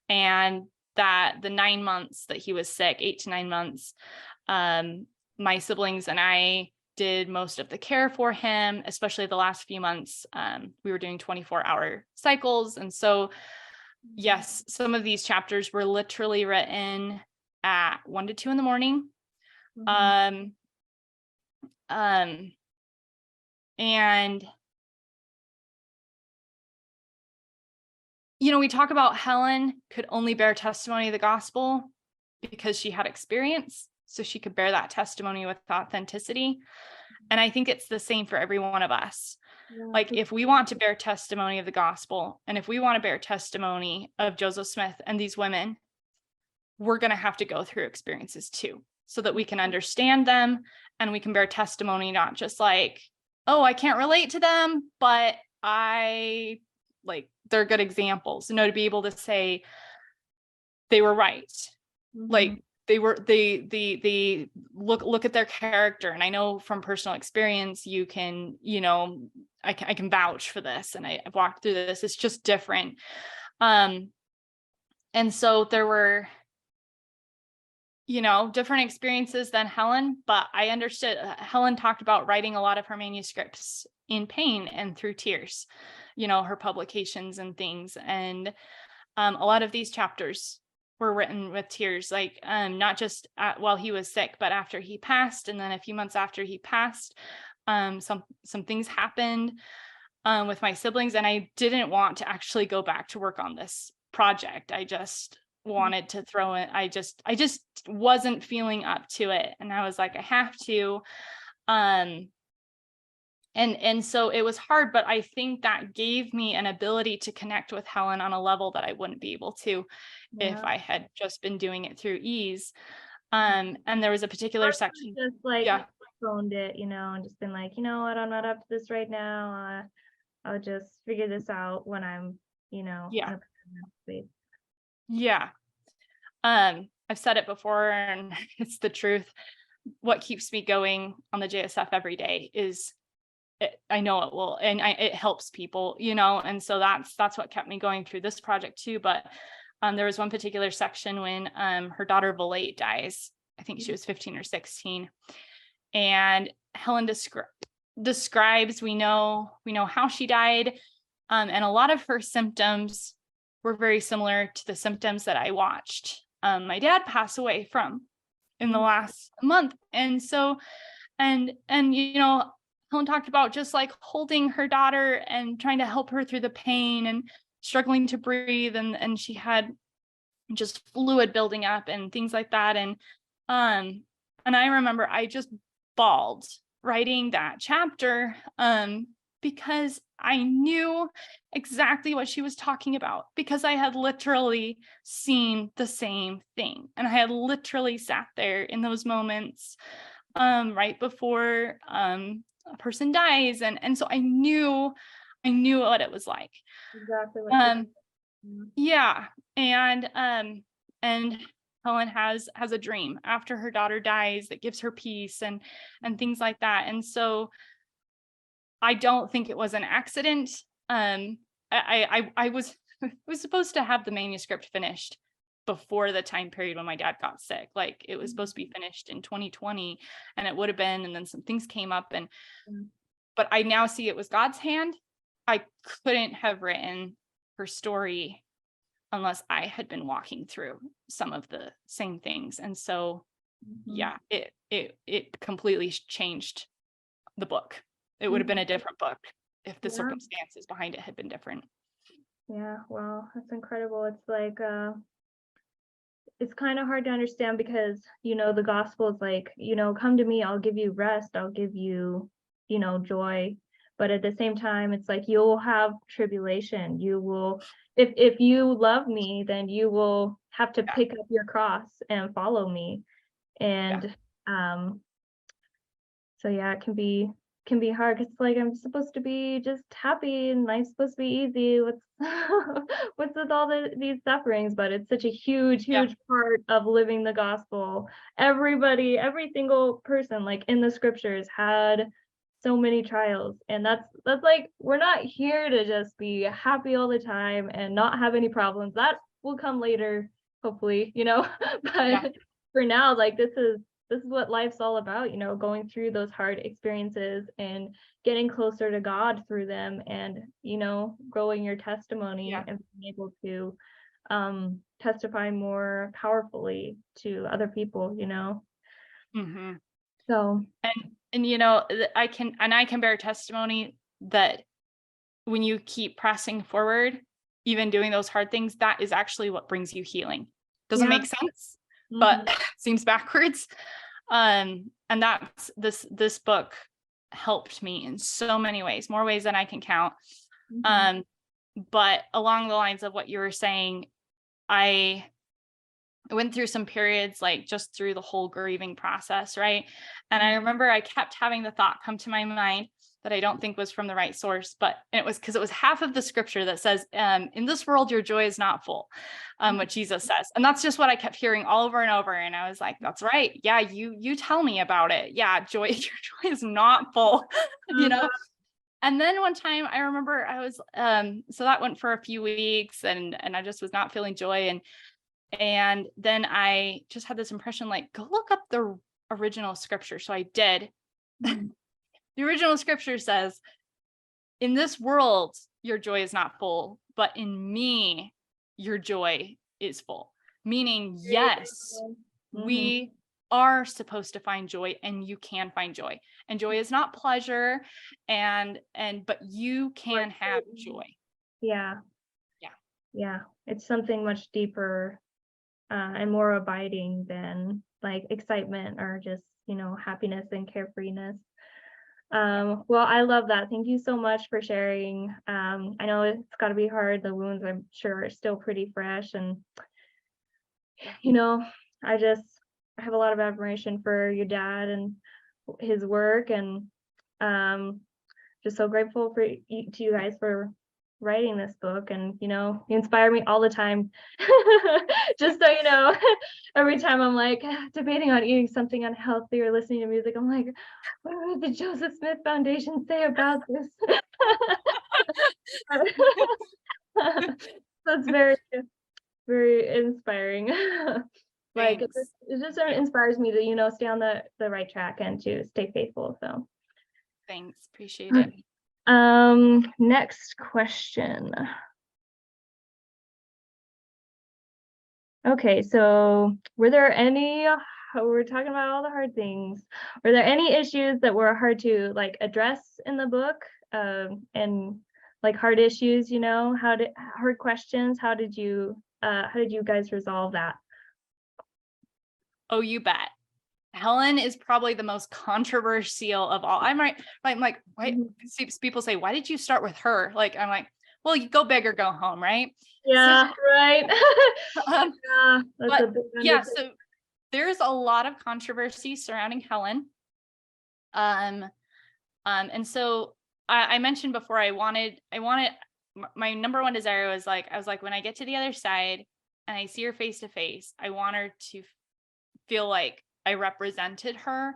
and that the 9 months that he was sick, 8 to 9 months, my siblings and I did most of the care for him, especially the last few months. We were doing 24-hour cycles. And so, yes, some of these chapters were literally written at 1 to 2 in the morning. And we talk about Helen could only bear testimony of the gospel because she had experience, so she could bear that testimony with authenticity. And I think it's the same for every one of us. Yeah. Like, if we want to bear testimony of the gospel, and if we want to bear testimony of Joseph Smith and these women, we're going to have to go through experiences too, so that we can understand them and we can bear testimony, not just like, oh, I can't relate to them, but they're good examples, to be able to say they were right. Like, they look at their character. And I know from personal experience, you can, I can vouch for this, and I've walked through this. It's just different. And so there were, different experiences than Helen, but I understood. Helen talked about writing a lot of her manuscripts in pain and through tears, her publications and things. And a lot of these chapters were written with tears, like not just while he was sick, but after he passed. And then a few months after he passed, some things happened with my siblings, and I didn't want to actually go back to work on this project. I just wanted to throw it. I just wasn't feeling up to it. And I was like, I have to. And so it was hard, but I think that gave me an ability to connect with Helen on a level that I wouldn't be able to if I had just been doing it through ease. And there was a particular section. Just phoned it, and just been like, what, I'm not up to this right now. I'll just figure this out when I'm, in a space. Yeah. I've said it before, and it's the truth. What keeps me going on the JSF every day is I know it will, and it helps people, and so that's what kept me going through this project too. But there was one particular section when her daughter Valette dies. I think she was 15 or 16, and Helen describes, we know how she died, and a lot of her symptoms were very similar to the symptoms that I watched my dad pass away from in the last month. And so, and Helen talked about just like holding her daughter and trying to help her through the pain and struggling to breathe, and she had just fluid building up and things like that. And I remember I just bawled writing that chapter because I knew exactly what she was talking about, because I had literally seen the same thing, and I had literally sat there in those moments right before a person dies, and so I knew what it was like. Exactly what yeah. And Helen has a dream after her daughter dies that gives her peace and things like that. And so I don't think it was an accident. I was supposed to have the manuscript finished before the time period when my dad got sick. Like, it was supposed to be finished in 2020, and it would have been, and then some things came up, but I now see it was God's hand. I couldn't have written her story unless I had been walking through some of the same things. And so, yeah, it completely changed the book. It would have been a different book if the circumstances behind it had been different. Yeah, well, that's incredible. It's like, it's kind of hard to understand, because, the gospel is like, come to me, I'll give you rest, I'll give you, joy. But at the same time, it's like, you'll have tribulation. You will, if you love me, then you will have to pick up your cross and follow me. And so yeah, it can be can be hard because like I'm supposed to be just happy and life's supposed to be easy. What's what's with all these sufferings? But it's such a huge, Yeah. huge part of living the gospel. Everybody, every single person like in the scriptures had so many trials, and that's like, we're not here to just be happy all the time and not have any problems. That will come later, hopefully, but for now, like this is what life's all about, going through those hard experiences and getting closer to God through them, and growing your testimony and being able to testify more powerfully to other people. Mm-hmm. So and I can bear testimony that when you keep pressing forward, even doing those hard things, that is actually what brings you healing. Doesn't make sense, but seems backwards. And that's this book helped me in so many ways, more ways than I can count. But along the lines of what you were saying, I went through some periods, like just through the whole grieving process, right? And I remember I kept having the thought come to my mind that I don't think was from the right source, but it was because it was half of the scripture that says, in this world, your joy is not full, what Jesus says. And that's just what I kept hearing all over and over. And I was like, that's right. Yeah, you tell me about it. Yeah, your joy is not full, And then one time I remember I was, so that went for a few weeks, and I just was not feeling joy. And then I just had this impression, like, go look up the original scripture. So I did. The original scripture says, in this world, your joy is not full, but in me, your joy is full. Meaning, yes, we are supposed to find joy, and you can find joy. And joy is not pleasure, but you can have joy. Yeah. It's something much deeper and more abiding than like excitement or just, happiness and carefreeness. Well, I love that. Thank you so much for sharing. I know it's got to be hard. The wounds, I'm sure, are still pretty fresh. And, I have a lot of admiration for your dad and his work. And just so grateful to you guys for writing this book. And, you inspire me all the time. Just so you know, every time I'm like debating on eating something unhealthy or listening to music, I'm like, what did the Joseph Smith Foundation say about this? That's very, very inspiring. Like it just inspires me to, stay on the right track and to stay faithful. So thanks, appreciate it. Next question. Okay, so we're talking about all the hard things. Were there any issues that were hard to like address in the book? And like hard issues, hard questions? How did you guys resolve that? Oh, you bet. Helen is probably the most controversial of all. I'm like, why? People say, why did you start with her? Like, I'm like, well, you go big or go home, right? Yeah, so, right. So there's a lot of controversy surrounding Helen. And so I mentioned before, I wanted my number one desire was like, I was like, when I get to the other side and I see her face to face, I want her to feel like I represented her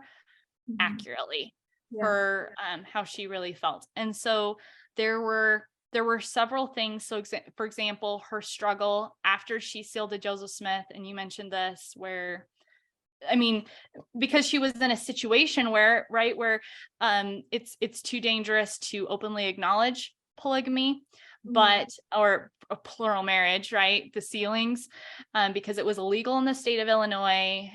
accurately for how she really felt. And so there were several things. So for example, her struggle after she sealed to Joseph Smith, and you mentioned this, where because she was in a situation where it's too dangerous to openly acknowledge polygamy, or a plural marriage, right? The sealings, because it was illegal in the state of Illinois.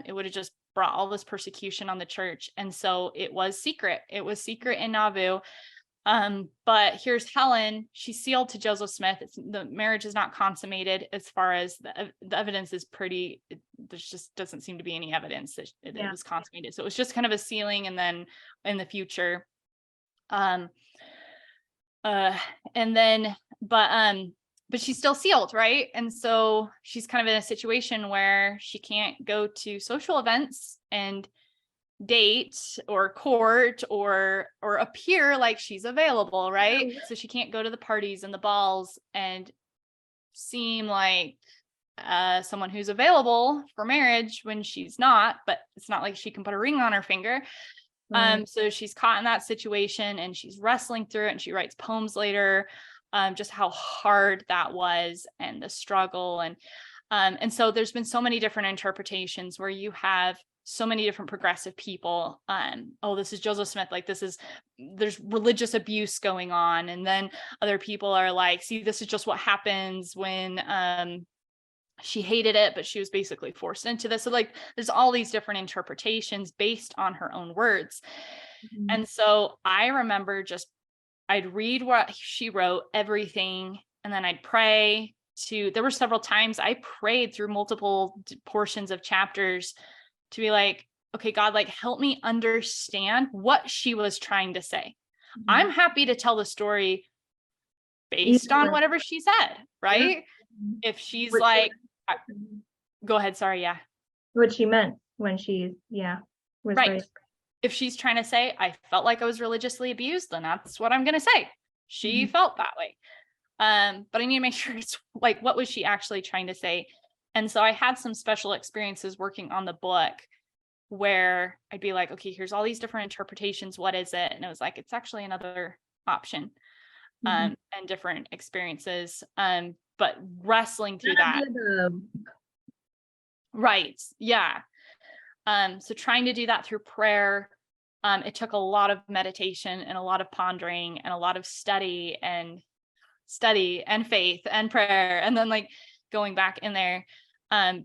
It would have just brought all this persecution on the church. And so it was secret. It was secret in Nauvoo. But here's Helen. She's sealed to Joseph Smith. The marriage is not consummated. As far as the evidence is there just doesn't seem to be any evidence that it was consummated. So it was just kind of a sealing, and then in the future, but she's still sealed, right? And so she's kind of in a situation where she can't go to social events, and date or court or appear like she's available, right? So she can't go to the parties and the balls and seem like someone who's available for marriage when she's not, but it's not like she can put a ring on her finger. So she's caught in that situation and she's wrestling through it, and she writes poems later, just how hard that was and the struggle. And so there's been so many different interpretations where you have so many different progressive people. Oh, this is Joseph Smith, like there's religious abuse going on. And then other people are like, see, this is just what happens when she hated it, but she was basically forced into this. So like there's all these different interpretations based on her own words. And so I remember I'd read what she wrote, everything, and then I'd pray. There were several times I prayed through multiple portions of chapters to be like, okay, God, like help me understand what she was trying to say. I'm happy to tell the story based on whatever she said, right? If she's like, go ahead, sorry, yeah. What she meant when she, was right. If she's trying to say, I felt like I was religiously abused, then that's what I'm going to say. She felt that way. But I need to make sure it's like, what was she actually trying to say? And so I had some special experiences working on the book where I'd be like, okay, here's all these different interpretations. What is it? And it was like, it's actually another option, and different experiences. But wrestling through that. Right. Yeah. So trying to do that through prayer. It took a lot of meditation and a lot of pondering and a lot of study and faith and prayer, and then like going back in there,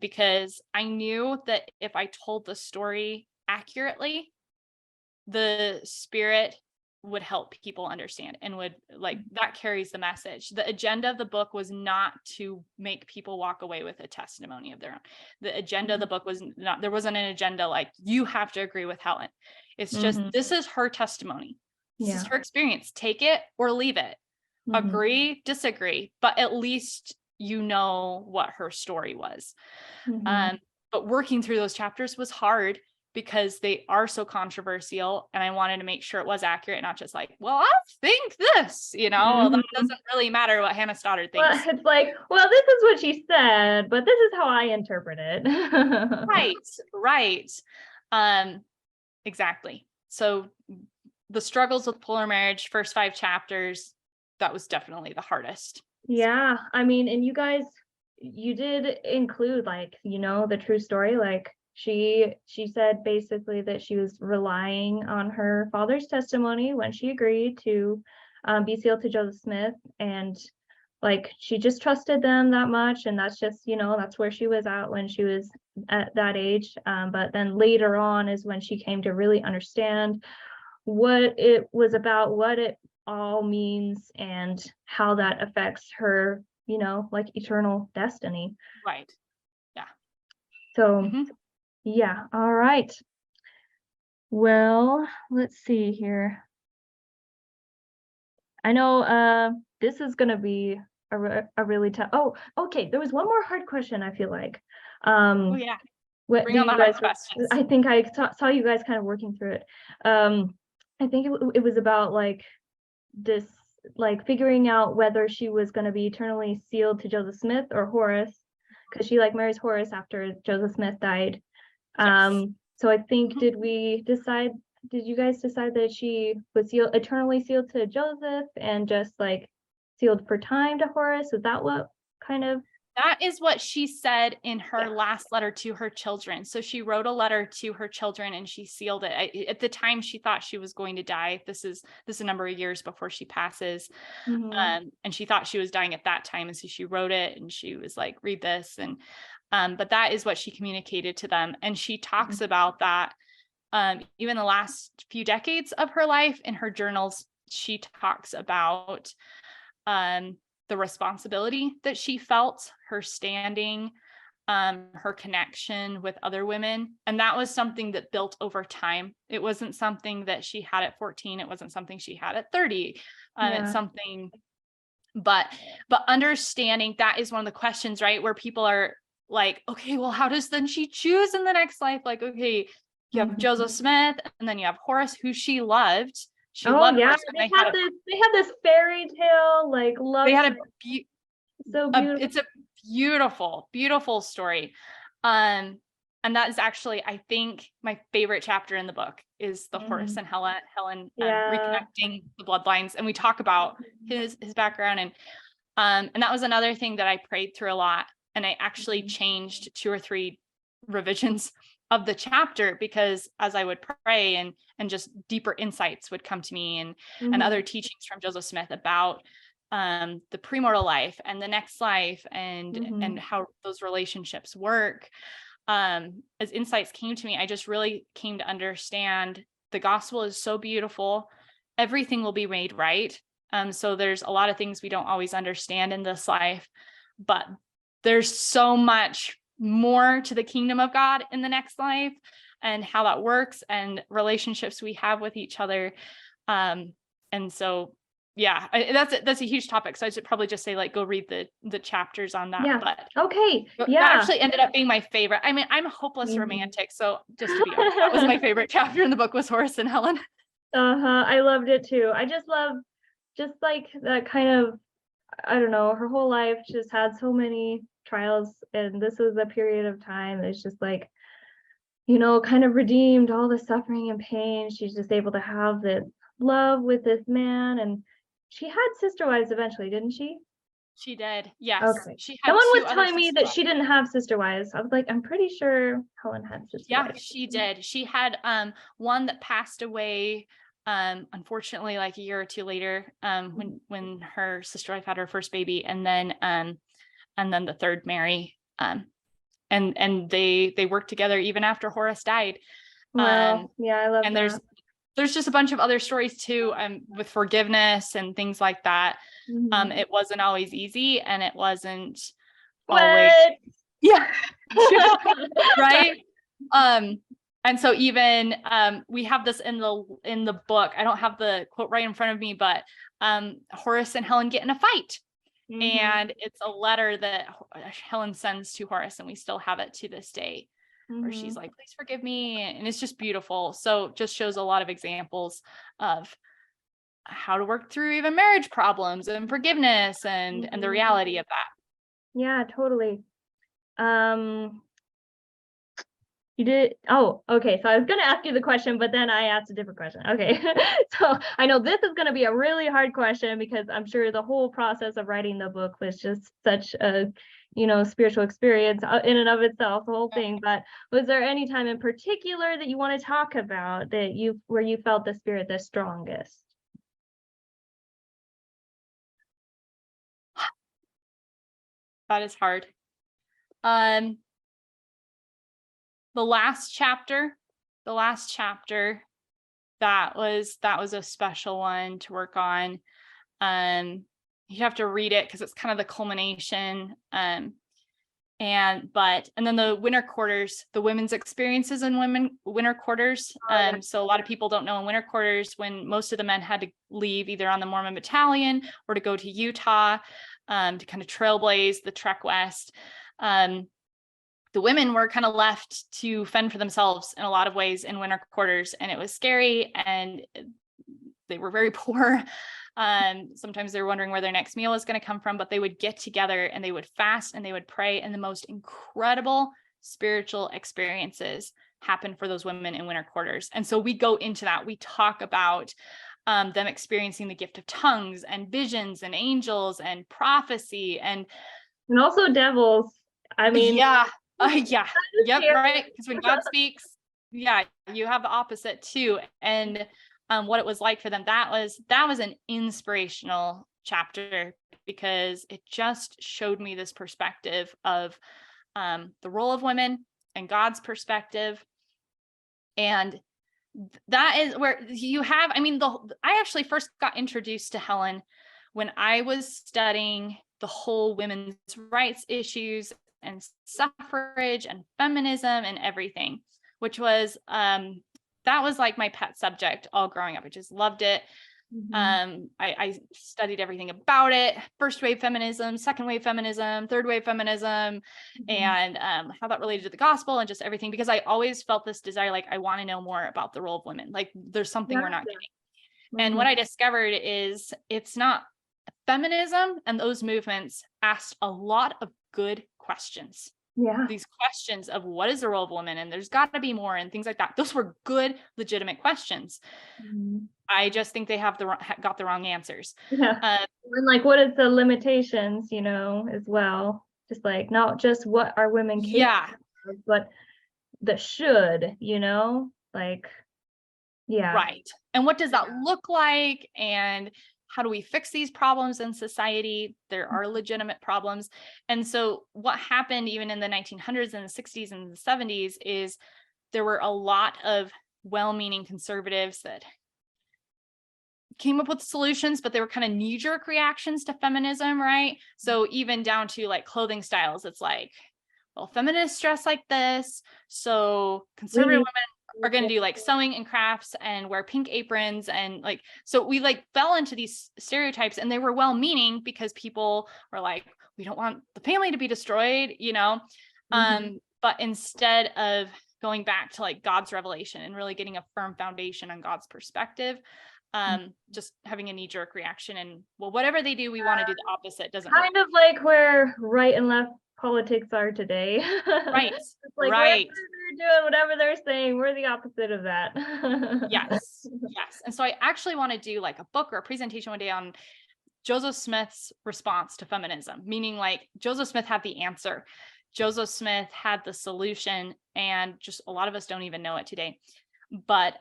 because I knew that if I told the story accurately, the Spirit would help people understand and would like that carries the message. The agenda of the book was not to make people walk away with a testimony of their own. The agenda of the book was not, there wasn't an agenda like you have to agree with Helen. It's just, this is her testimony. This is her experience. Take it or leave it. Agree, disagree, but at least you know what her story was. But working through those chapters was hard because they are so controversial, and I wanted to make sure it was accurate, not just like, well, I think this, well, that doesn't really matter what Hannah Stoddard thinks. Well, it's like, well, this is what she said, but this is how I interpret it. Right. Exactly. So the struggles with polar marriage, first 5 chapters, that was definitely the hardest. Yeah, I mean, and you guys, you did include like, the true story. Like she said basically that she was relying on her father's testimony when she agreed to be sealed to Joseph Smith, and like she just trusted them that much, and that's just, that's where she was at when she was at that age. But then later on is when she came to really understand what it was about, what it all means, and how that affects her, like eternal destiny. Right. Yeah. So yeah. All right. Well, let's see here. I know this is gonna be a really tough. Oh, okay. There was one more hard question, I feel like. Oh yeah. What Bring on the hard questions. I think I saw you guys kind of working through it. I think it was about like this, like figuring out whether she was going to be eternally sealed to Joseph Smith or Horace, because she like marries Horace after Joseph Smith died. Yes. So I think did you guys decide that she was eternally sealed to Joseph and just like sealed for time to Horace? Is that what kind of? That is what she said in her last letter to her children. So she wrote a letter to her children and she sealed it. At the time she thought she was going to die. This is a number of years before she passes. And she thought she was dying at that time. And so she wrote it and she was like, read this. And, but that is what she communicated to them. And she talks about that, even the last few decades of her life in her journals. She talks about, the responsibility that she felt, her standing, her connection with other women. And that was something that built over time. It wasn't something that she had at 14. It wasn't something she had at 30. It's something, but understanding that is one of the questions, right? Where people are like, okay, well, how does then she choose in the next life? Like, okay, you have Joseph Smith, and then you have Horace, who she loved. She Oh loved yeah, Horace, they had this fairy tale like love. They had so beautiful. It's a beautiful, beautiful story. And that is actually, I think, my favorite chapter in the book is the Horace and Helen reconnecting the bloodlines, and we talk about his background, and that was another thing that I prayed through a lot, and I actually changed 2 or 3 revisions of the chapter, because as I would pray and just deeper insights would come to me, and other teachings from Joseph Smith about the premortal life and the next life, and how those relationships work. As insights came to me, I just really came to understand the gospel is so beautiful. Everything will be made right. So there's a lot of things we don't always understand in this life, but there's so much more to the kingdom of God in the next life, and how that works, and relationships we have with each other. And so, yeah, that's a huge topic. So I should probably just say, like, go read the chapters on that. Yeah. But okay. that Yeah. actually ended up being my favorite. I mean, I'm a hopeless romantic. So just to be honest, that was my favorite chapter in the book, was Horace and Helen. I loved it too. I just love just like that kind of, I don't know, her whole life just had so many trials, and this was a period of time that's just like, kind of redeemed all the suffering and pain. She's just able to have this love with this man, and she had sister wives eventually, didn't she? She did. Yes. Okay. She had Someone 2 was other telling me that sisters. she didn't have sister wives. I was like, I'm pretty sure Helen had sister Yeah, wives. she did. She had one that passed away, unfortunately, like a year or 2 later, when her sister wife had her first baby, and then the third, Mary, and they worked together even after Horace died. Wow. Yeah, I love and that. there's just a bunch of other stories too, with forgiveness and things like that. It wasn't always easy, and it wasn't always, yeah, right. And so even we have this in the book. I don't have the quote right in front of me, but Horace and Helen get in a fight. And it's a letter that Helen sends to Horace, and we still have it to this day, where she's like, please forgive me. And it's just beautiful. So just shows a lot of examples of how to work through even marriage problems and forgiveness, and the reality of that. Yeah, totally. You did. Oh, okay. So I was going to ask you the question, but then I asked a different question. Okay. So I know this is going to be a really hard question, because I'm sure the whole process of writing the book was just such a, spiritual experience in and of itself, the whole thing. But was there any time in particular that you want to talk about where you felt the Spirit the strongest? That is hard. The last chapter, that was a special one to work on. You have to read it because it's kind of the culmination. And then the winter quarters, the women's experiences in winter quarters. So a lot of people don't know, in winter quarters, when most of the men had to leave either on the Mormon battalion or to go to Utah, to kind of trailblaze the trek west. The women were kind of left to fend for themselves in a lot of ways in winter quarters, and it was scary, and they were very poor. Sometimes they were wondering where their next meal was going to come from, but they would get together and they would fast and they would pray, and the most incredible spiritual experiences happen for those women in winter quarters. And so we go into that. We talk about them experiencing the gift of tongues and visions and angels and prophecy and also devils. I mean, yeah. Yep, right. Because when God speaks, yeah, you have the opposite too. And what it was like for them, that was an inspirational chapter, because it just showed me this perspective of the role of women and God's perspective. And that is where you have, I actually first got introduced to Helen when I was studying the whole women's rights issues and suffrage and feminism and everything, which was that was like my pet subject all growing up. I just loved it. I studied everything about it: first wave feminism, second wave feminism, third wave feminism, and how that related to the gospel and just everything, because I always felt this desire, like, I want to know more about the role of women. Like, there's something we're not getting. And what I discovered is it's not feminism, and those movements asked a lot of good questions. Yeah. These questions of what is the role of women, and there's got to be more, and things like that. Those were good, legitimate questions. I just think they got the wrong answers. Yeah. And like, what is the limitations, as well? Just like, not just what are women capable of, but the should, like, yeah. Right. And what does that look like? And how do we fix these problems in society? There are legitimate problems. And so what happened even in the 1900s and the 60s and the 70s is there were a lot of well-meaning conservatives that came up with solutions, but they were kind of knee-jerk reactions to feminism, right? So even down to like clothing styles, it's like, well, feminists dress like this, so conservative women are going to do like sewing and crafts and wear pink aprons, and like, so we like fell into these stereotypes, and they were well-meaning because people were like, we don't want the family to be destroyed, but instead of going back to like God's revelation and really getting a firm foundation on God's perspective, just having a knee-jerk reaction, and well, whatever they do, we want to do the opposite. Doesn't kind of like where right and left politics are today. Right. It's like, right. They're doing whatever they're saying, we're the opposite of that. Yes. And so I actually want to do like a book or a presentation one day on Joseph Smith's response to feminism, meaning like Joseph Smith had the answer. Joseph Smith had the solution, and just a lot of us don't even know it today. But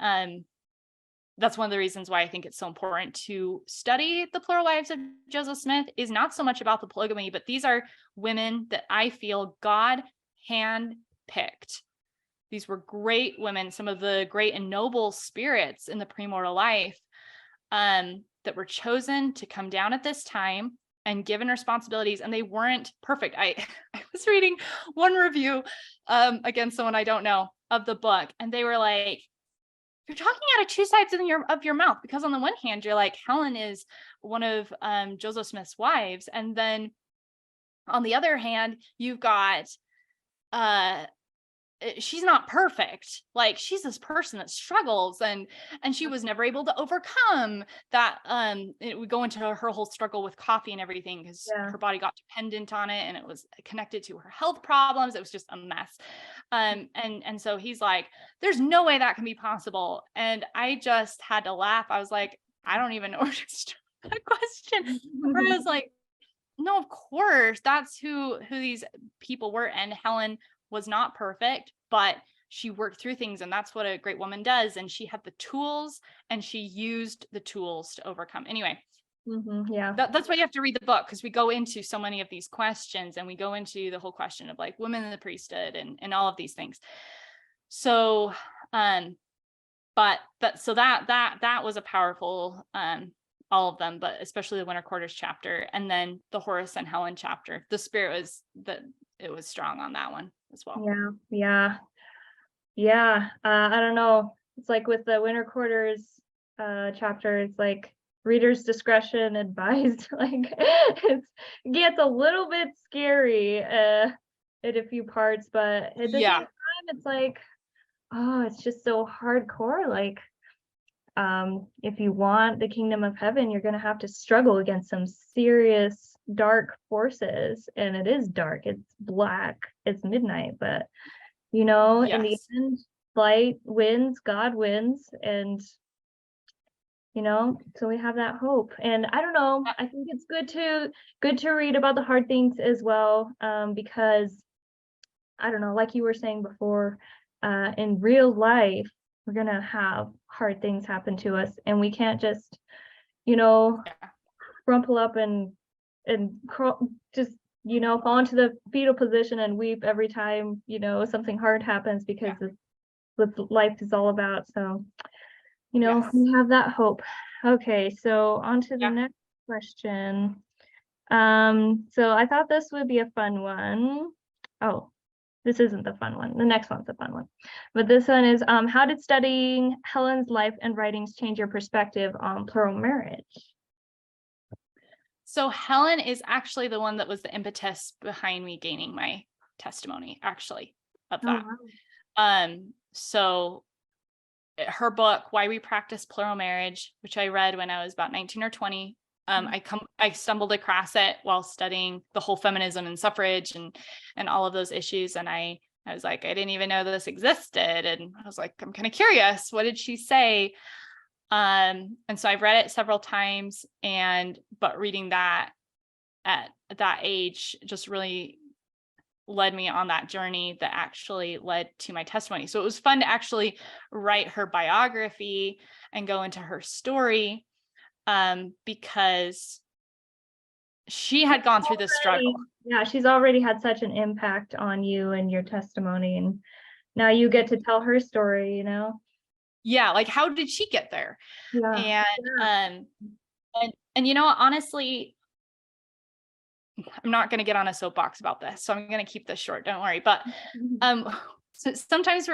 that's one of the reasons why I think it's so important to study the plural wives of Joseph Smith, is not so much about the polygamy, but these are women that I feel God handpicked. These were great women, some of the great and noble spirits in the premortal life, that were chosen to come down at this time and given responsibilities, and they weren't perfect. I was reading one review against someone I don't know of the book, and they were like, you're talking out of two sides of your mouth, because on the one hand, you're like, Helen is one of Joseph Smith's wives, and then on the other hand, you've got she's not perfect. Like, she's this person that struggles, and she was never able to overcome that. It would go into her whole struggle with coffee and everything, because her body got dependent on it, and it was connected to her health problems. It was just a mess. And so he's like, there's no way that can be possible. And I just had to laugh. I was like, I don't even know where to start that question. I was like, no, of course, that's who these people were. And Helen was not perfect, but she worked through things, and that's what a great woman does. And she had the tools, and she used the tools to overcome. Anyway, that's why you have to read the book, because we go into so many of these questions, and we go into the whole question of like women in the priesthood and all of these things. So, but that was a powerful, all of them, but especially the Winter Quarters chapter, and then the Horace and Helen chapter. The spirit was that it was strong on that one as well. Yeah. I don't know. It's like with the Winter Quarters chapter, it's like reader's discretion advised. Like, it gets a little bit scary in a few parts, but at the same time, it's like, oh, it's just so hardcore. Like, if you want the kingdom of heaven, you're going to have to struggle against some serious dark forces, and it is dark, it's black, it's midnight, but in the end, light wins, God wins, and so we have that hope. And I don't know, I think it's good to read about the hard things as well, because I don't know, like you were saying before, in real life we're gonna have hard things happen to us, and we can't just crumple up and just fall into the fetal position and weep every time something hard happens, because it's what life is all about. So we have that hope. Okay, so on to the next question. So I thought this would be a fun one. Oh, This isn't the fun one. The next one's the fun one. But this one is, how did studying Helen's life and writings change your perspective on plural marriage? So Helen is actually the one that was the impetus behind me gaining my testimony, actually, of that. Wow. So her book, Why We Practice Plural Marriage, which I read when I was about 19 or 20. I stumbled across it while studying the whole feminism and suffrage and all of those issues. And I was like, I didn't even know this existed. And I was like, I'm kind of curious. What did she say? And so I've read it several times, but reading that at that age just really led me on that journey that actually led to my testimony. So it was fun to actually write her biography and go into her story, because she had gone through this struggle. Yeah, she's already had such an impact on you and your testimony, and now you get to tell her story, you know? Yeah, like how did she get there? Yeah. And you know, honestly, I'm not going to get on a soapbox about this, so I'm going to keep this short. Don't worry. But so sometimes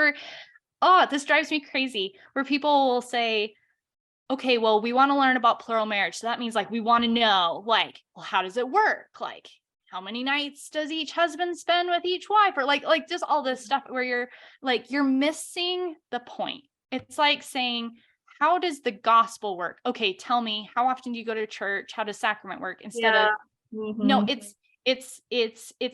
this drives me crazy, where people will say, okay, well, we want to learn about plural marriage. So that means like, we want to know, like, well, how does it work? Like, how many nights does each husband spend with each wife? Or like just all this stuff where you're missing the point. It's like saying, how does the gospel work? Okay, tell me, how often do you go to church? How does sacrament work? Instead of, no, it's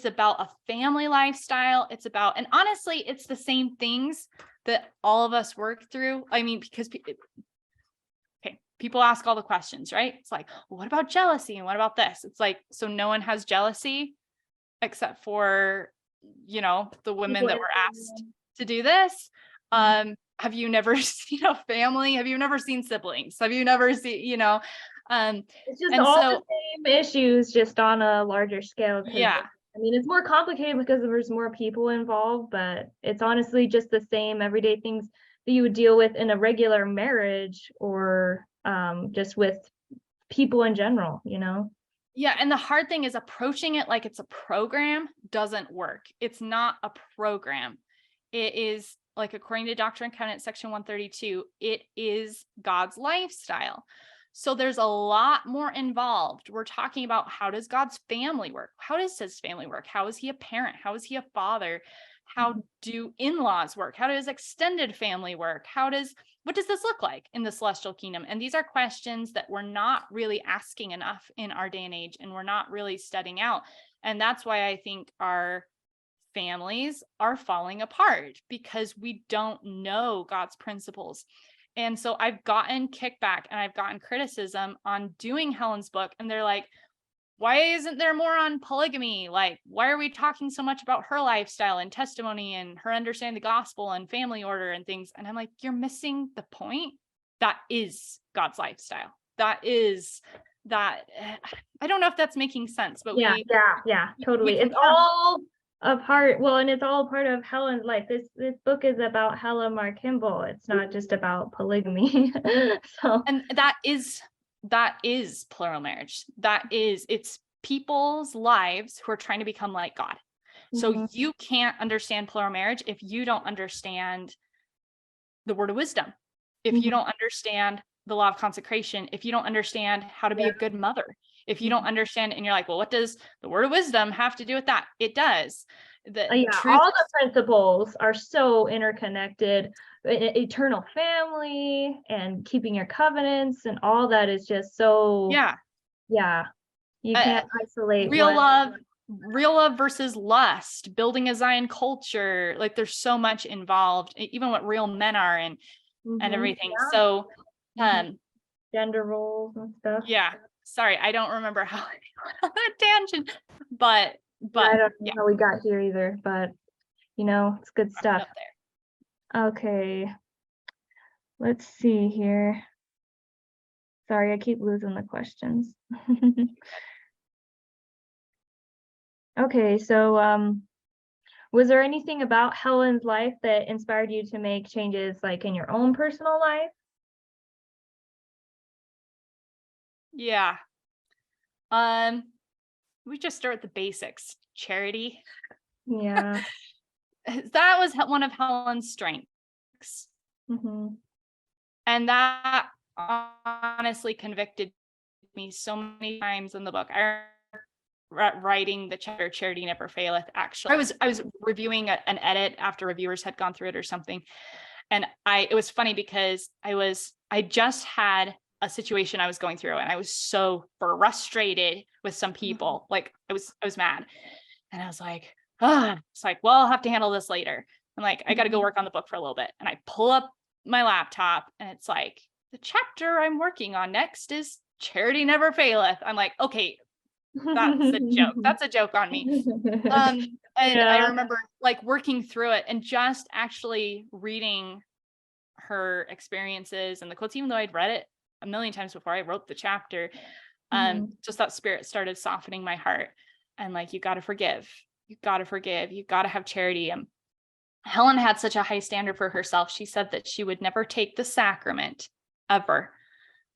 about a family lifestyle. It's about, and honestly, it's the same things that all of us work through. I mean, because people ask all the questions, right? It's like, well, what about jealousy? And what about this? It's like, so no one has jealousy except for, the women that were asked to do this. Have you never seen a family? Have you never seen siblings? Have you never seen, it's just all the same issues, just on a larger scale. Yeah. I mean, it's more complicated because there's more people involved, but it's honestly just the same everyday things that you would deal with in a regular marriage, or just with people in general, Yeah. And the hard thing is approaching it like it's a program doesn't work. It's not a program. It is, like, according to Doctrine and Covenants, section 132, it is God's lifestyle. So there's a lot more involved. We're talking about, how does God's family work? How does his family work? How is he a parent? How is he a father? How do in-laws work? How does extended family work? What does this look like in the celestial kingdom? And these are questions that we're not really asking enough in our day and age, and we're not really studying out. And that's why I think our families are falling apart, because we don't know God's principles. And so I've gotten kickback and I've gotten criticism on doing Helen's book, and they're like, why isn't there more on polygamy? Like, why are we talking so much about her lifestyle and testimony and her understanding the gospel and family order and things? And I'm like, you're missing the point. That is God's lifestyle. I don't know if that's making sense, but yeah, totally. It's all a part. Well, and it's all part of Helen's life. This book is about Helen Mar Kimball. It's not just about polygamy. And that is plural marriage. It's people's lives who are trying to become like God. So you can't understand plural marriage if you don't understand the word of wisdom, if you don't understand the law of consecration, if you don't understand how to be a good mother, if you don't understand, and you're like, well, what does the word of wisdom have to do with that? It does. All the principles are so interconnected. Eternal family and keeping your covenants and all that is just so, you can't isolate real love versus lust, building a Zion culture. Like, there's so much involved, even what real men are and everything. So gender roles and stuff. Sorry, I don't remember how I went on that tangent, but I don't know how we got here either, but it's good stuff. Okay, let's see here. Sorry, I keep losing the questions. Okay, so was there anything about Helen's life that inspired you to make changes, like in your own personal life? Yeah. We just start with the basics. Charity. Yeah. that was one of Helen's strengths. And that honestly convicted me so many times in the book. I writing the chapter Charity Never Faileth, actually. I was reviewing an edit after reviewers had gone through it or something. And it was funny because I just had a situation I was going through, and I was so frustrated with some people. Like I was mad. And I was like, it's like, well, I'll have to handle this later. I'm like, I got to go work on the book for a little bit. And I pull up my laptop and it's like, the chapter I'm working on next is Charity Never Faileth. I'm like, okay, that's a joke. That's a joke on me. And I remember like working through it and just actually reading her experiences and the quotes, even though I'd read it a million times before I wrote the chapter. Just that spirit started softening my heart. And like, you got to forgive, you got to have charity. And Helen had such a high standard for herself. She said that she would never take the sacrament ever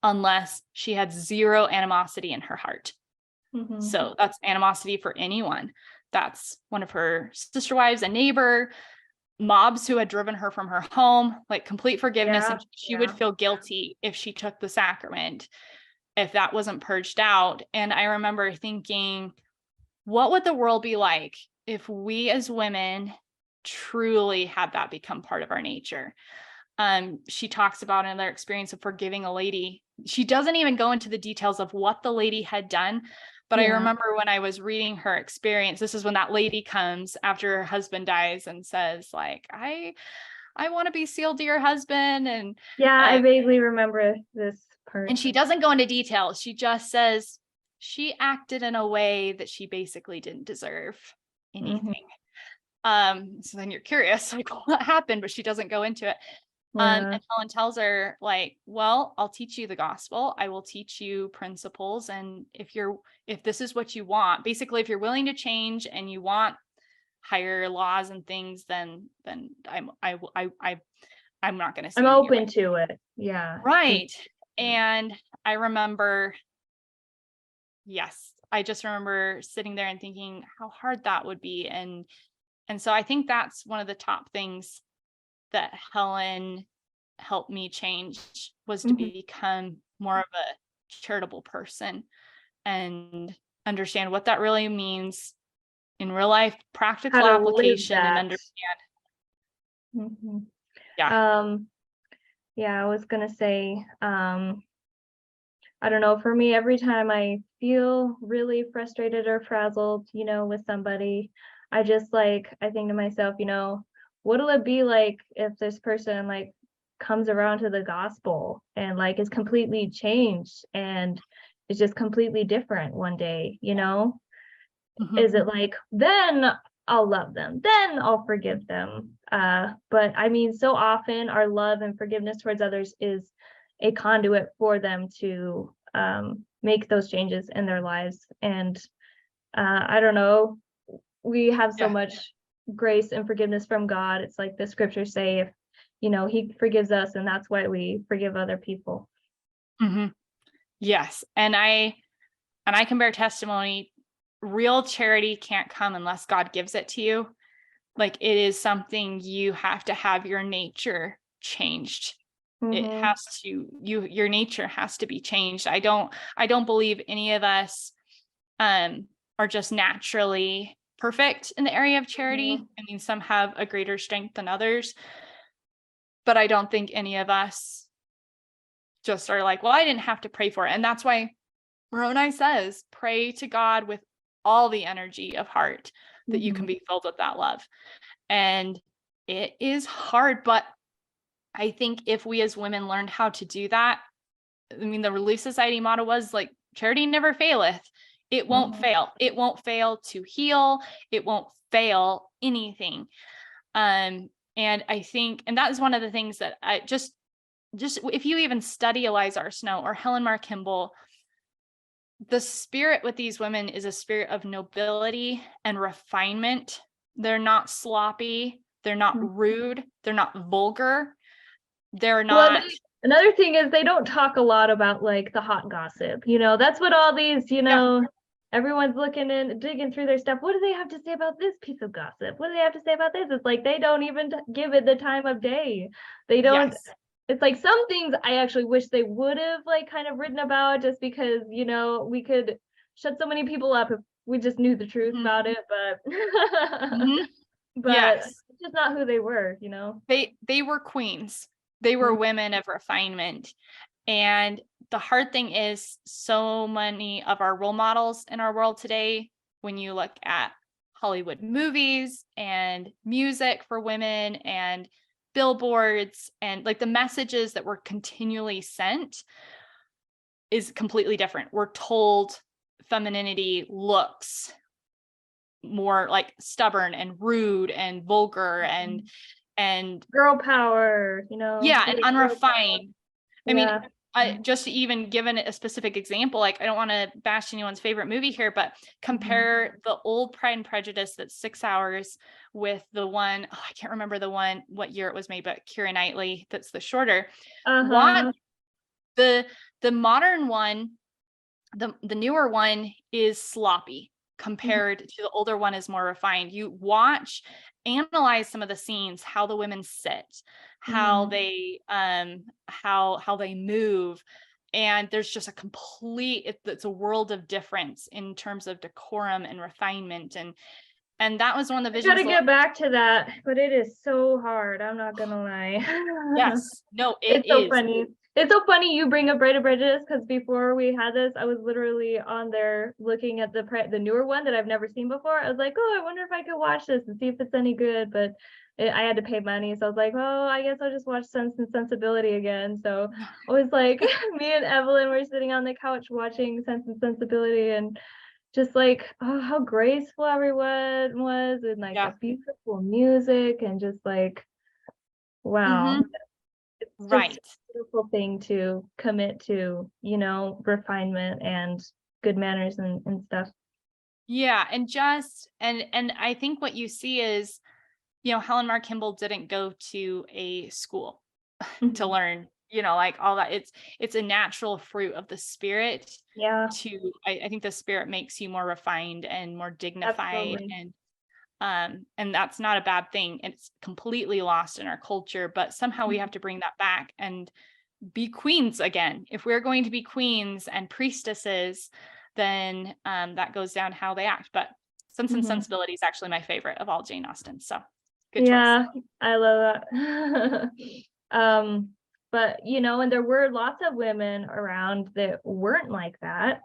unless she had zero animosity in her heart. So that's animosity for anyone. That's one of her sister wives, a neighbor, mobs who had driven her from her home, like complete forgiveness. And she would feel guilty if she took the sacrament, if that wasn't purged out. And I remember thinking, what would the world be like if we as women truly had that become part of our nature? She talks about another experience of forgiving a lady. She doesn't even go into the details of what the lady had done. But I remember when I was reading her experience, this is when that lady comes after her husband dies and says like, I want to be sealed to your husband. And I vaguely remember this part. And she doesn't go into details. She just says she acted in a way that she basically didn't deserve anything. So then you're curious, like what happened, but she doesn't go into it. And Helen tells her like, well, I'll teach you the gospel. I will teach you principles. And if this is what you want, basically, if you're willing to change and you want higher laws and things, then I'm not going to say I'm open to it. Yeah. Right. And I remember, I just remember sitting there and thinking how hard that would be. And so I think that's one of the top things that Helen helped me change, was to become more of a charitable person and understand what that really means in real life, practical application, and understand. I was gonna say, I don't know, for me, every time I feel really frustrated or frazzled, with somebody, I think to myself, what'll it be like if this person like comes around to the gospel and like is completely changed and is just completely different one day, Is it like, then I'll love them, then I'll forgive them? But I mean, so often our love and forgiveness towards others is a conduit for them to make those changes in their lives. And I don't know, we have so much grace and forgiveness from God. It's like the scriptures say, if he forgives us, and that's why we forgive other people. Yes. And I can bear testimony. Real charity can't come unless God gives it to you. Like, it is something you have to have your nature changed. It has to, your nature has to be changed. I don't believe any of us are just naturally perfect in the area of charity. I mean, some have a greater strength than others, but I don't think any of us just are like, well, I didn't have to pray for it. And that's why Moroni says, pray to God with all the energy of heart that you can be filled with that love. And it is hard, but I think if we as women learned how to do that, I mean, the Relief Society motto was like, charity never faileth. It won't fail. It won't fail to heal. It won't fail anything. And I think, and that is one of the things that I just if you even study Eliza R. Snow or Helen Mar Kimball, the spirit with these women is a spirit of nobility and refinement. They're not sloppy. They're not rude. They're not vulgar. They're not. Well, another thing is they don't talk a lot about like the hot gossip. That's what all these, everyone's looking and digging through their stuff. What do they have to say about this piece of gossip? What do they have to say about this? It's like they don't even give it the time of day. They don't. Yes. It's like some things I actually wish they would have like kind of written about, just because, we could shut so many people up if we just knew the truth about it. But but Yes. it's just not who they were. They were queens. They were women of refinement. And the hard thing is, so many of our role models in our world today, when you look at Hollywood movies and music for women and billboards and like the messages that were continually sent, is completely different. We're told femininity looks more like stubborn and rude and vulgar and girl power, yeah, and unrefined. I mean, Yeah. just to even given a specific example, like I don't want to bash anyone's favorite movie here, but compare the old Pride and Prejudice that's 6 hours with the one, I can't remember what year it was made, but Keira Knightley, that's the shorter. Watch the modern one, the newer one is sloppy compared to the older one is more refined. You analyze some of the scenes, how the women sit, how they how they move, and there's just it's a world of difference in terms of decorum and refinement, and that was one of the visions. I gotta get back to that, but it is so hard, I'm not gonna lie. Yes, no, it's so funny. It's so funny you bring up Pride and Prejudice, because before we had this, I was literally on there looking at the newer one that I've never seen before. I was like, oh, I wonder if I could watch this and see if it's any good, but I had to pay money, so I was like, oh, I guess I'll just watch Sense and Sensibility again. So I was like, me and Evelyn were sitting on the couch watching Sense and Sensibility, and just like, oh, how graceful everyone was, and like the beautiful music, and just like, wow. It's just a beautiful thing to commit to, refinement and good manners and stuff. Yeah, and I think what you see is, Helen Mar Kimball didn't go to a school to learn, like all that. It's a natural fruit of the spirit. Yeah. I think the spirit makes you more refined and more dignified. Absolutely. And that's not a bad thing. It's completely lost in our culture, but somehow we have to bring that back and be queens again. If we're going to be queens and priestesses, then that goes down how they act. But Sense and Sensibility is actually my favorite of all Jane Austen. So good choice. Yeah, I love that. But and there were lots of women around that weren't like that.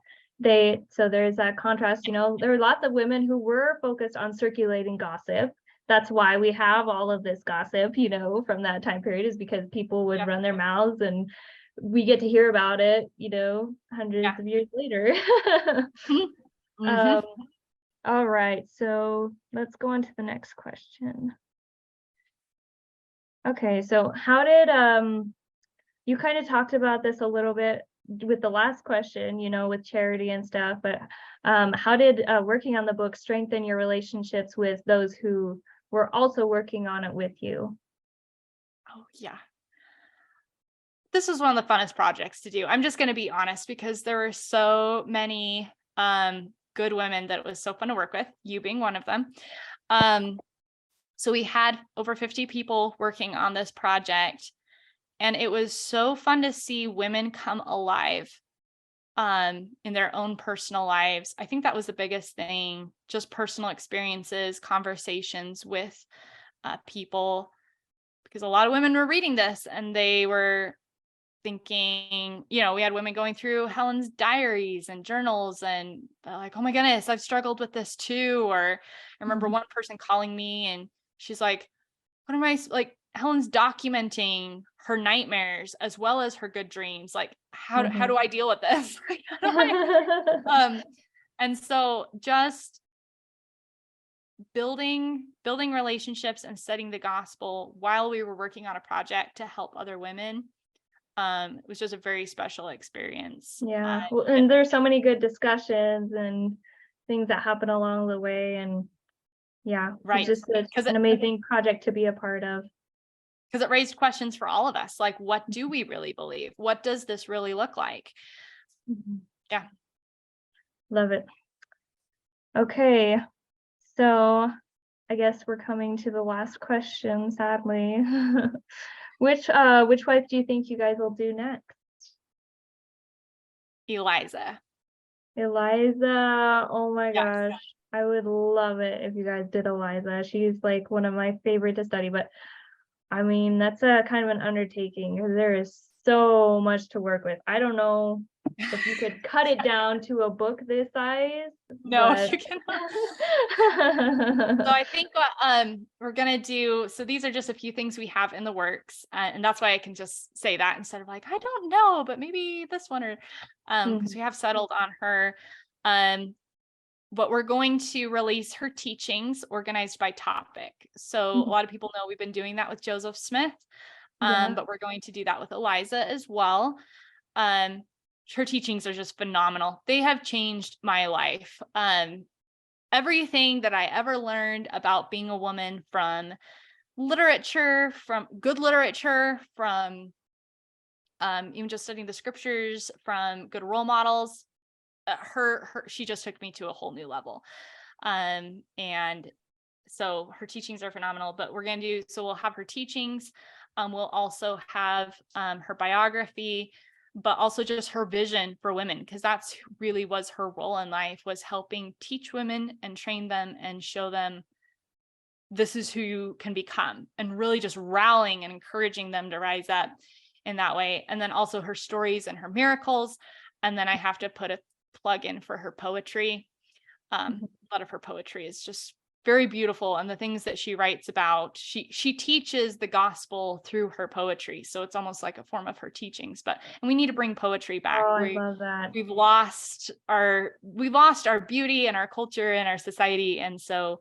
So there's that contrast, there were lots of women who were focused on circulating gossip. That's why we have all of this gossip, from that time period, is because people would run their mouths, and we get to hear about it, hundreds of years later. All right, so let's go on to the next question. Okay, so how did you kind of talked about this a little bit with the last question, with charity and stuff, but how did working on the book strengthen your relationships with those who were also working on it with you? Oh, yeah. This was one of the funnest projects to do. I'm just going to be honest, because there were so many good women that it was so fun to work with, you being one of them. So we had over 50 people working on this project, and it was so fun to see women come alive in their own personal lives. I think that was the biggest thing, just personal experiences, conversations with people, because a lot of women were reading this and they were thinking, we had women going through Helen's diaries and journals, and they're like, oh my goodness, I've struggled with this too. Or I remember one person calling me and she's like, what am I, like, Helen's documenting her nightmares as well as her good dreams. Like, how do I deal with this? And so just building relationships and studying the gospel while we were working on a project to help other women, it was just a very special experience. Yeah, well, and there's so many good discussions and things that happen along the way, and it's just an amazing project to be a part of. Because it raised questions for all of us, like, what do we really believe? What does this really look like? Yeah, love it. Okay, so I guess we're coming to the last question, sadly. Which wife do you think you guys will do next? Eliza. Eliza, oh my Yes. gosh. I would love it if you guys did Eliza. She's like one of my favorite to study, but I mean, that's a kind of an undertaking because there is so much to work with. I don't know if you could cut it down to a book this size, No, but you cannot. So I think what we're gonna do, so these are just a few things we have in the works, and that's why I can just say that instead of like, I don't know, but maybe this one, or because we have settled on her. But we're going to release her teachings organized by topic. So a lot of people know we've been doing that with Joseph Smith, but we're going to do that with Eliza as well. Her teachings are just phenomenal. They have changed my life. Everything that I ever learned about being a woman, from literature, from good literature, from even just studying the scriptures, from good role models, she just took me to a whole new level. And so her teachings are phenomenal. But we'll have her teachings. We'll also have her biography, but also just her vision for women, because that's really was her role in life, was helping teach women and train them and show them this is who you can become, and really just rallying and encouraging them to rise up in that way. And then also her stories and her miracles. And then I have to put a plug in for her poetry. A lot of her poetry is just very beautiful, and the things that she writes about, she teaches the gospel through her poetry, so it's almost like a form of her teachings. And we need to bring poetry back. Oh, I love that. We've lost our beauty and our culture and our society, and so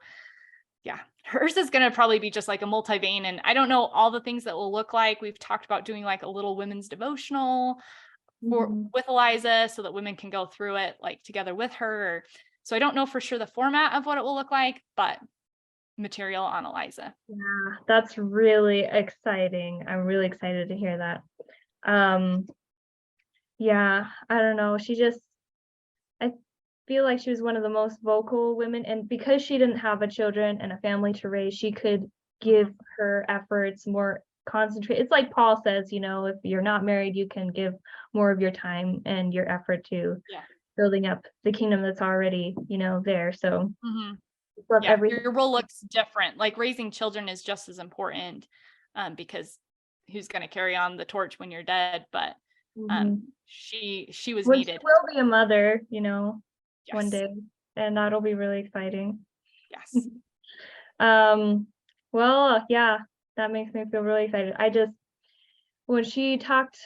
yeah, hers is going to probably be just like a multi-vein, and I don't know all the things that will look like. We've talked about doing like a little women's devotional with Eliza, so that women can go through it like together with her. So I don't know for sure the format of what it will look like, but material on Eliza. Yeah, that's really exciting. I'm really excited to hear that. Yeah, I don't know. I feel like she was one of the most vocal women, and because she didn't have a children and a family to raise, she could give her efforts more concentrate. It's like Paul says, if you're not married, you can give more of your time and your effort to building up the kingdom that's already, there. So love everything. Your role looks different. Like raising children is just as important, because who's going to carry on the torch when you're dead? But she was needed. She will be a mother, one day, and that'll be really exciting. Yes. Well, yeah, that makes me feel really excited. When she talked,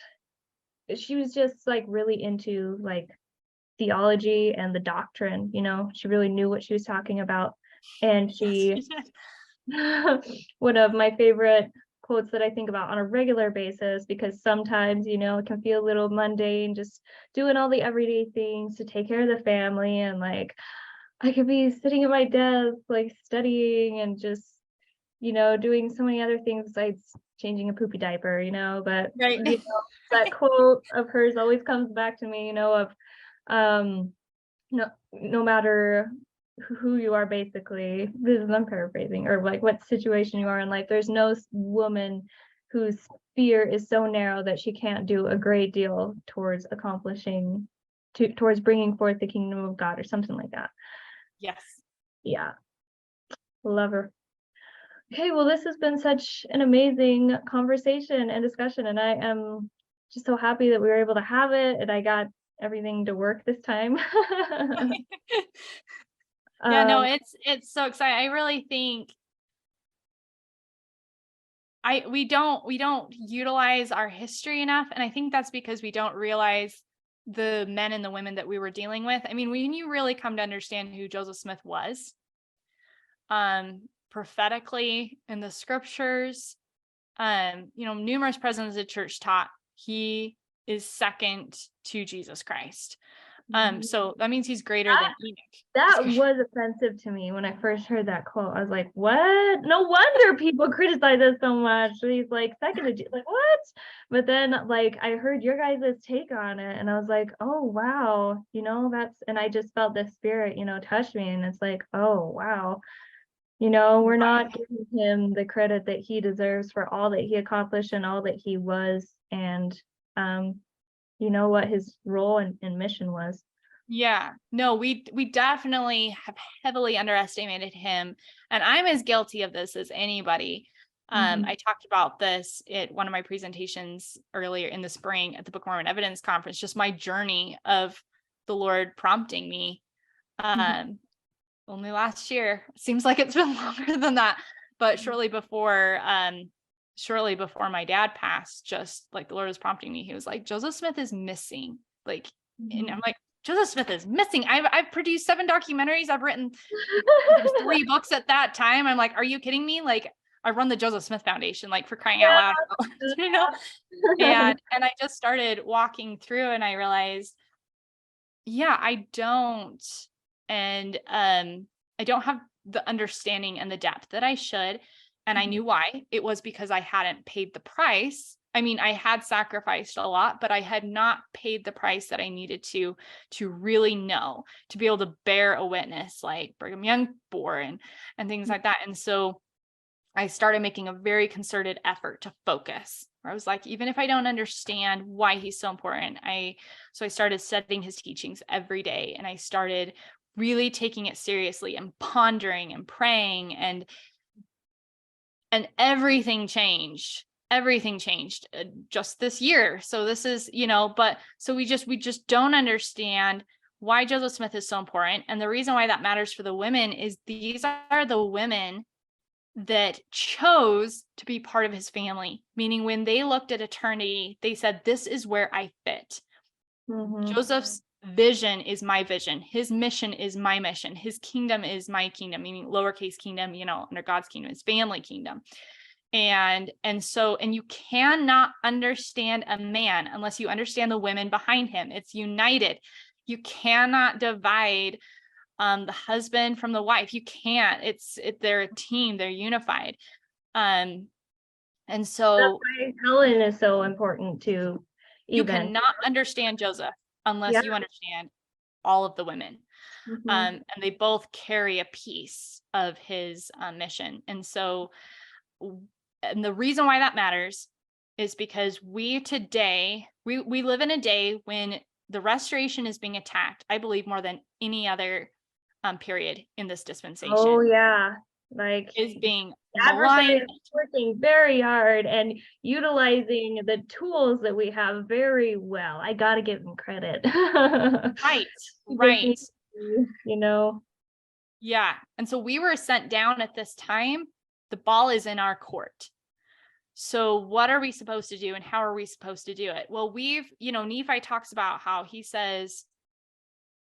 she was just like really into like theology and the doctrine, she really knew what she was talking about. And one of my favorite quotes that I think about on a regular basis, because sometimes, it can feel a little mundane, just doing all the everyday things to take care of the family. And like, I could be sitting at my desk, like studying and just, doing so many other things besides changing a poopy diaper, but that quote of hers always comes back to me, of no matter who you are, basically, I'm paraphrasing, or like what situation you are in life, there's no woman whose sphere is so narrow that she can't do a great deal towards bringing forth the kingdom of God, or something like that. Yes. Yeah. Love her. Okay, well, this has been such an amazing conversation and discussion, and I am just so happy that we were able to have it, and I got everything to work this time. Yeah, no, it's so exciting. I really think we don't utilize our history enough, and I think that's because we don't realize the men and the women that we were dealing with. I mean, when you really come to understand who Joseph Smith was, prophetically in the scriptures, numerous presidents of the church taught he is second to Jesus Christ. So that means he's greater than Enoch. That was offensive to me when I first heard that quote. I was like, what? No wonder people criticize us so much. He's like second to like, what? But then like I heard your guys' take on it and I was like, oh wow, and I just felt the spirit, touch me. And it's like, oh wow. We're not giving him the credit that he deserves for all that he accomplished and all that he was, and what his role and mission was. Yeah, no, we definitely have heavily underestimated him, and I'm as guilty of this as anybody. I talked about this at one of my presentations earlier in the spring at the Book of Mormon Evidence Conference, just my journey of the Lord prompting me. Only last year. Seems like it's been longer than that, but shortly before my dad passed, just like the Lord was prompting me, he was like, Joseph Smith is missing. Like, and I'm like, Joseph Smith is missing. I've produced 7 documentaries. I've written 3 books at that time. I'm like, are you kidding me? Like, I run the Joseph Smith Foundation, like for crying out loud, And I just started walking through and I realized, yeah, I don't. And I don't have the understanding and the depth that I should. And I knew why. It was because I hadn't paid the price. I mean, I had sacrificed a lot, but I had not paid the price that I needed to really know, to be able to bear a witness like Brigham Young bore and things like that. And so I started making a very concerted effort to focus. I was like, even if I don't understand why he's so important, so I started studying his teachings every day, and I started really taking it seriously and pondering and praying, and everything changed. Everything changed just this year. So this is, but so we just don't understand why Joseph Smith is so important. And the reason why that matters for the women is these are the women that chose to be part of his family, meaning when they looked at eternity, they said, this is where I fit. Joseph's vision is my vision. His mission is my mission. His kingdom is my kingdom, meaning lowercase kingdom, under God's kingdom, his family kingdom. And you cannot understand a man unless you understand the women behind him. It's united. You cannot divide the husband from the wife. You can't. They're a team. They're unified. And so that's why Helen is so important too. You cannot understand Joseph unless you understand all of the women. And they both carry a piece of his mission. And so, and the reason why that matters is because we live in a day when the restoration is being attacked, I believe, more than any other period in this dispensation. Oh yeah, like is being adversaries working very hard and utilizing the tools that we have very well. I gotta give them credit. Right. Yeah. And so we were sent down at this time. The ball is in our court. So what are we supposed to do and how are we supposed to do it? Well, Nephi talks about how he says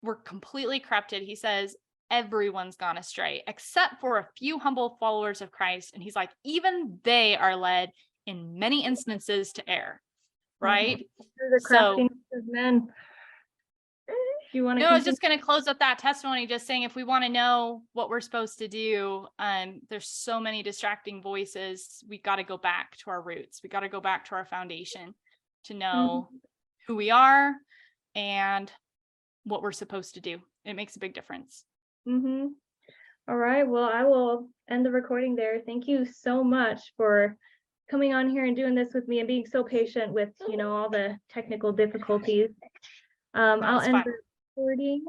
we're completely corrupted. He says everyone's gone astray except for a few humble followers of Christ. And he's like, even they are led in many instances to err. Right? The craftiness of men. I was just going to close with that testimony, just saying, if we want to know what we're supposed to do, there's so many distracting voices. We got to go back to our roots. We got to go back to our foundation to know who we are and what we're supposed to do. It makes a big difference. All right. Well, I will end the recording there. Thank you so much for coming on here and doing this with me and being so patient with, all the technical difficulties. I'll end the recording.